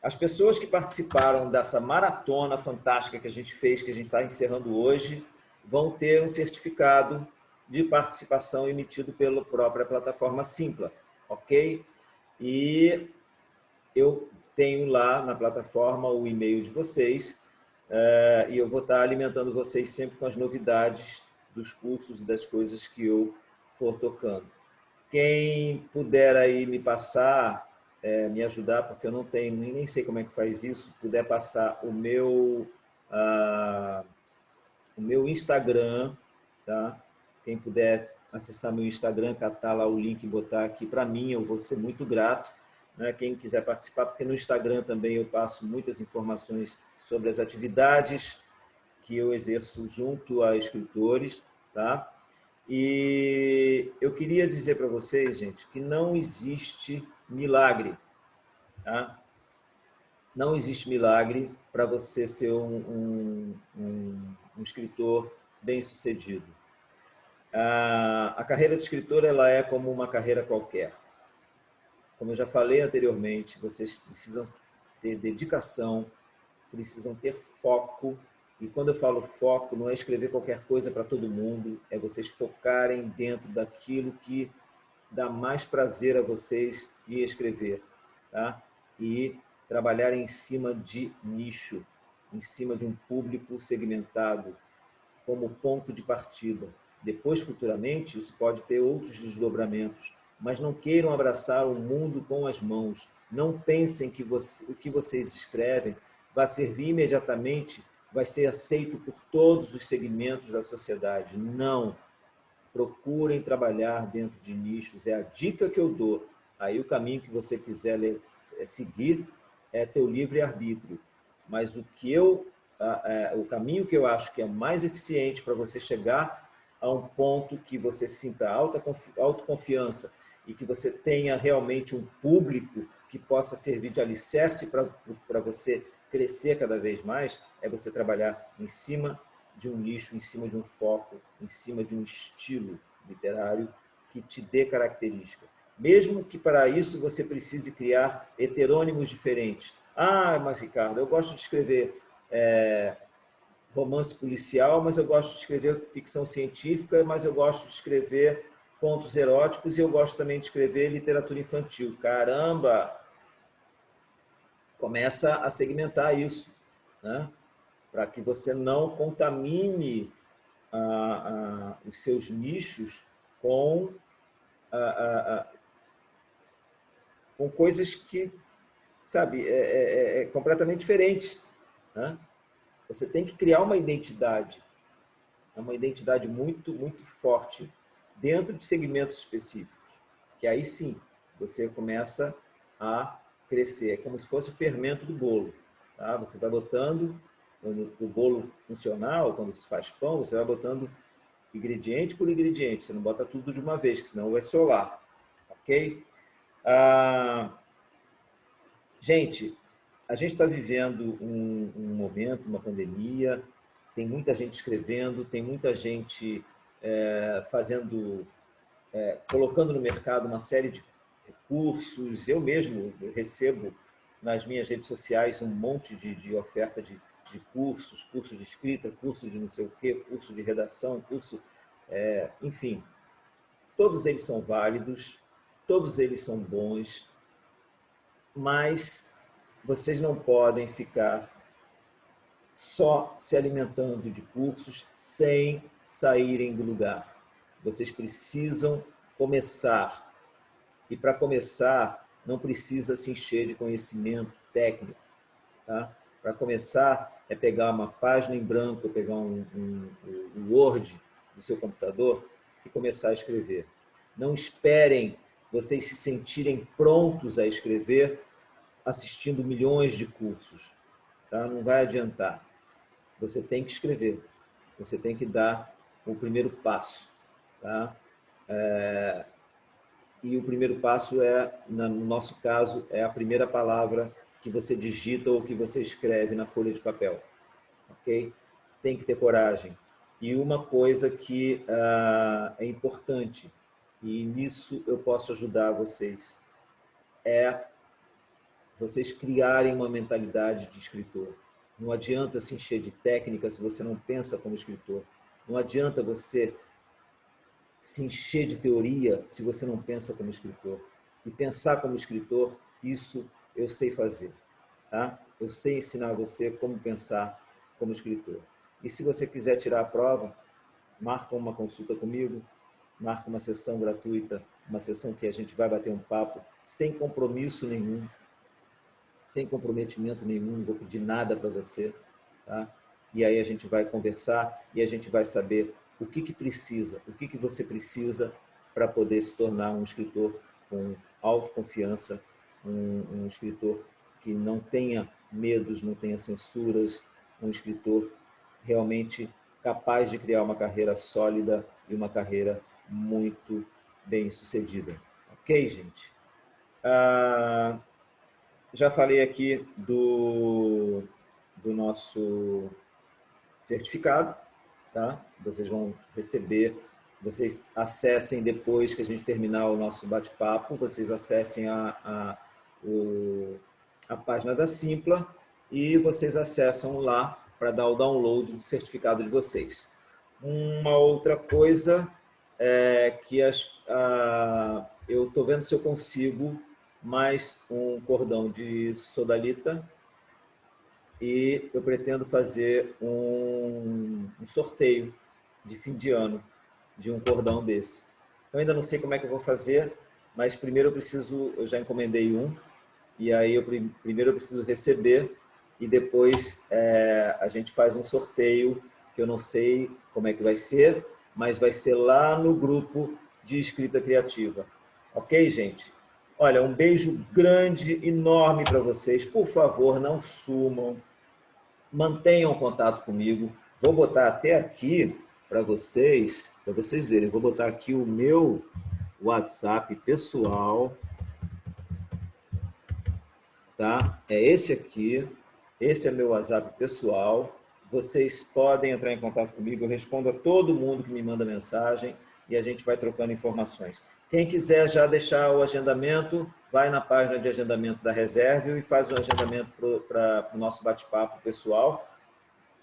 As pessoas que participaram dessa maratona fantástica que a gente fez, que a gente está encerrando hoje, vão ter um certificado de participação emitido pela própria plataforma Simpla, ok? E eu tenho lá na plataforma o e-mail de vocês e eu vou estar alimentando vocês sempre com as novidades dos cursos e das coisas que eu for tocando. Quem puder aí me passar, me ajudar, porque eu não tenho, nem sei como é que faz isso, puder passar o meu Instagram, tá? Quem puder acessar meu Instagram, catar lá o link e botar aqui para mim, eu vou ser muito grato. Né? Quem quiser participar, porque no Instagram também eu passo muitas informações sobre as atividades que eu exerço junto a escritores, tá? E eu queria dizer para vocês, gente, que não existe milagre, tá? Não existe milagre para você ser um escritor bem-sucedido. A carreira de escritor ela é como uma carreira qualquer. Como eu já falei anteriormente, vocês precisam ter dedicação, precisam ter foco. E quando eu falo foco, não é escrever qualquer coisa para todo mundo, é vocês focarem dentro daquilo que dá mais prazer a vocês de escrever, tá? E trabalhar em cima de nicho, em cima de um público segmentado, como ponto de partida. Depois, futuramente, isso pode ter outros desdobramentos, mas não queiram abraçar o mundo com as mãos. Não pensem que o que vocês escrevem vai servir imediatamente, vai ser aceito por todos os segmentos da sociedade. Não. Procurem trabalhar dentro de nichos. É a dica que eu dou. Aí o caminho que você quiser seguir é teu livre-arbítrio. Mas o caminho que eu acho que é mais eficiente para você chegar a um ponto que você sinta autoconfiança e que você tenha realmente um público que possa servir de alicerce para você crescer cada vez mais, é você trabalhar em cima de um nicho, em cima de um foco, em cima de um estilo literário que te dê característica. Mesmo que para isso você precise criar heterônimos diferentes. Ah, mas Ricardo, eu gosto de escrever romance policial, mas eu gosto de escrever ficção científica, mas eu gosto de escrever contos eróticos e eu gosto também de escrever literatura infantil. Caramba! Começa a segmentar isso, né? Para que você não contamine os seus nichos com, com coisas que, sabe, é completamente diferente, né? Você tem que criar uma identidade muito, muito forte dentro de segmentos específicos, que aí sim você começa a crescer. É como se fosse o fermento do bolo. Tá? Você vai botando, o bolo funcional, quando se faz pão, você vai botando ingrediente por ingrediente. Você não bota tudo de uma vez, senão vai solar. Ok? Gente, a gente está vivendo um momento, uma pandemia, tem muita gente escrevendo, tem muita gente fazendo, colocando no mercado uma série de cursos. Eu mesmo recebo nas minhas redes sociais um monte de oferta de cursos, curso de escrita, curso de não sei o quê, curso de redação, curso, enfim. Todos eles são válidos, todos eles são bons, mas vocês não podem ficar só se alimentando de cursos sem saírem do lugar. Vocês precisam começar. E para começar, não precisa se encher de conhecimento técnico. Tá? Para começar, é pegar uma página em branco, pegar um Word do seu computador e começar a escrever. Não esperem vocês se sentirem prontos a escrever assistindo milhões de cursos. Tá? Não vai adiantar. Você tem que escrever. Você tem que dar o primeiro passo. Tá? E o primeiro passo no nosso caso, é a primeira palavra que você digita ou que você escreve na folha de papel. Ok? Tem que ter coragem. E uma coisa que é importante, e nisso eu posso ajudar vocês, é vocês criarem uma mentalidade de escritor. Não adianta se encher de técnica se você não pensa como escritor. Não adianta você se encher de teoria se você não pensa como escritor. E pensar como escritor, isso eu sei fazer. Tá? Eu sei ensinar você como pensar como escritor. E se você quiser tirar a prova, marca uma consulta comigo, marca uma sessão gratuita, uma sessão que a gente vai bater um papo sem compromisso nenhum, sem comprometimento nenhum, não vou pedir nada para você, tá? E aí a gente vai conversar e a gente vai saber o que precisa, o que você precisa para poder se tornar um escritor com autoconfiança, um escritor que não tenha medos, não tenha censuras, um escritor realmente capaz de criar uma carreira sólida e uma carreira muito bem sucedida. Ok, gente? Já falei aqui do nosso certificado, tá? Vocês vão receber, vocês acessem depois que a gente terminar o nosso bate-papo, vocês acessem a página da Simpla e vocês acessam lá para dar o download do certificado de vocês. Uma outra coisa é que eu estou vendo se eu consigo mais um cordão de sodalita e eu pretendo fazer um sorteio de fim de ano de um cordão desse. Eu ainda não sei como é que eu vou fazer, mas primeiro eu já encomendei um, e aí primeiro eu preciso receber e depois a gente faz um sorteio que eu não sei como é que vai ser, mas vai ser lá no grupo de escrita criativa. Ok, gente? Olha, um beijo grande, enorme para vocês. Por favor, não sumam. Mantenham contato comigo. Vou botar até aqui para vocês verem. Vou botar aqui o meu WhatsApp pessoal, tá? É esse aqui. Esse é meu WhatsApp pessoal. Vocês podem entrar em contato comigo. Eu respondo a todo mundo que me manda mensagem e a gente vai trocando informações. Quem quiser já deixar o agendamento, vai na página de agendamento da Reserve e faz o agendamento para o nosso bate-papo pessoal.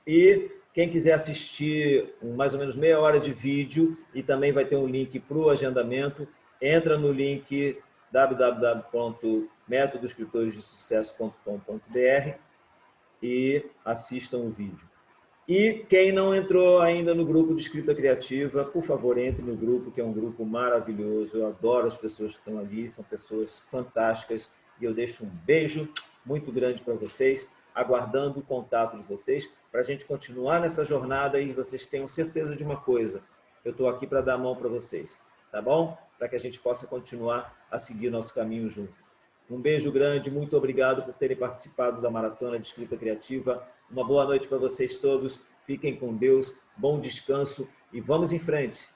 E quem quiser assistir mais ou menos meia hora de vídeo e também vai ter um link para o agendamento, entra no link www.metodoscritoresdesucesso.com.br e assistam o vídeo. E quem não entrou ainda no grupo de escrita criativa, por favor, entre no grupo, que é um grupo maravilhoso. Eu adoro as pessoas que estão ali, são pessoas fantásticas. E eu deixo um beijo muito grande para vocês, aguardando o contato de vocês, para a gente continuar nessa jornada e vocês tenham certeza de uma coisa: eu estou aqui para dar a mão para vocês, tá bom? Para que a gente possa continuar a seguir nosso caminho junto. Um beijo grande, muito obrigado por terem participado da Maratona de Escrita Criativa. Uma boa noite para vocês todos. Fiquem com Deus, bom descanso e vamos em frente.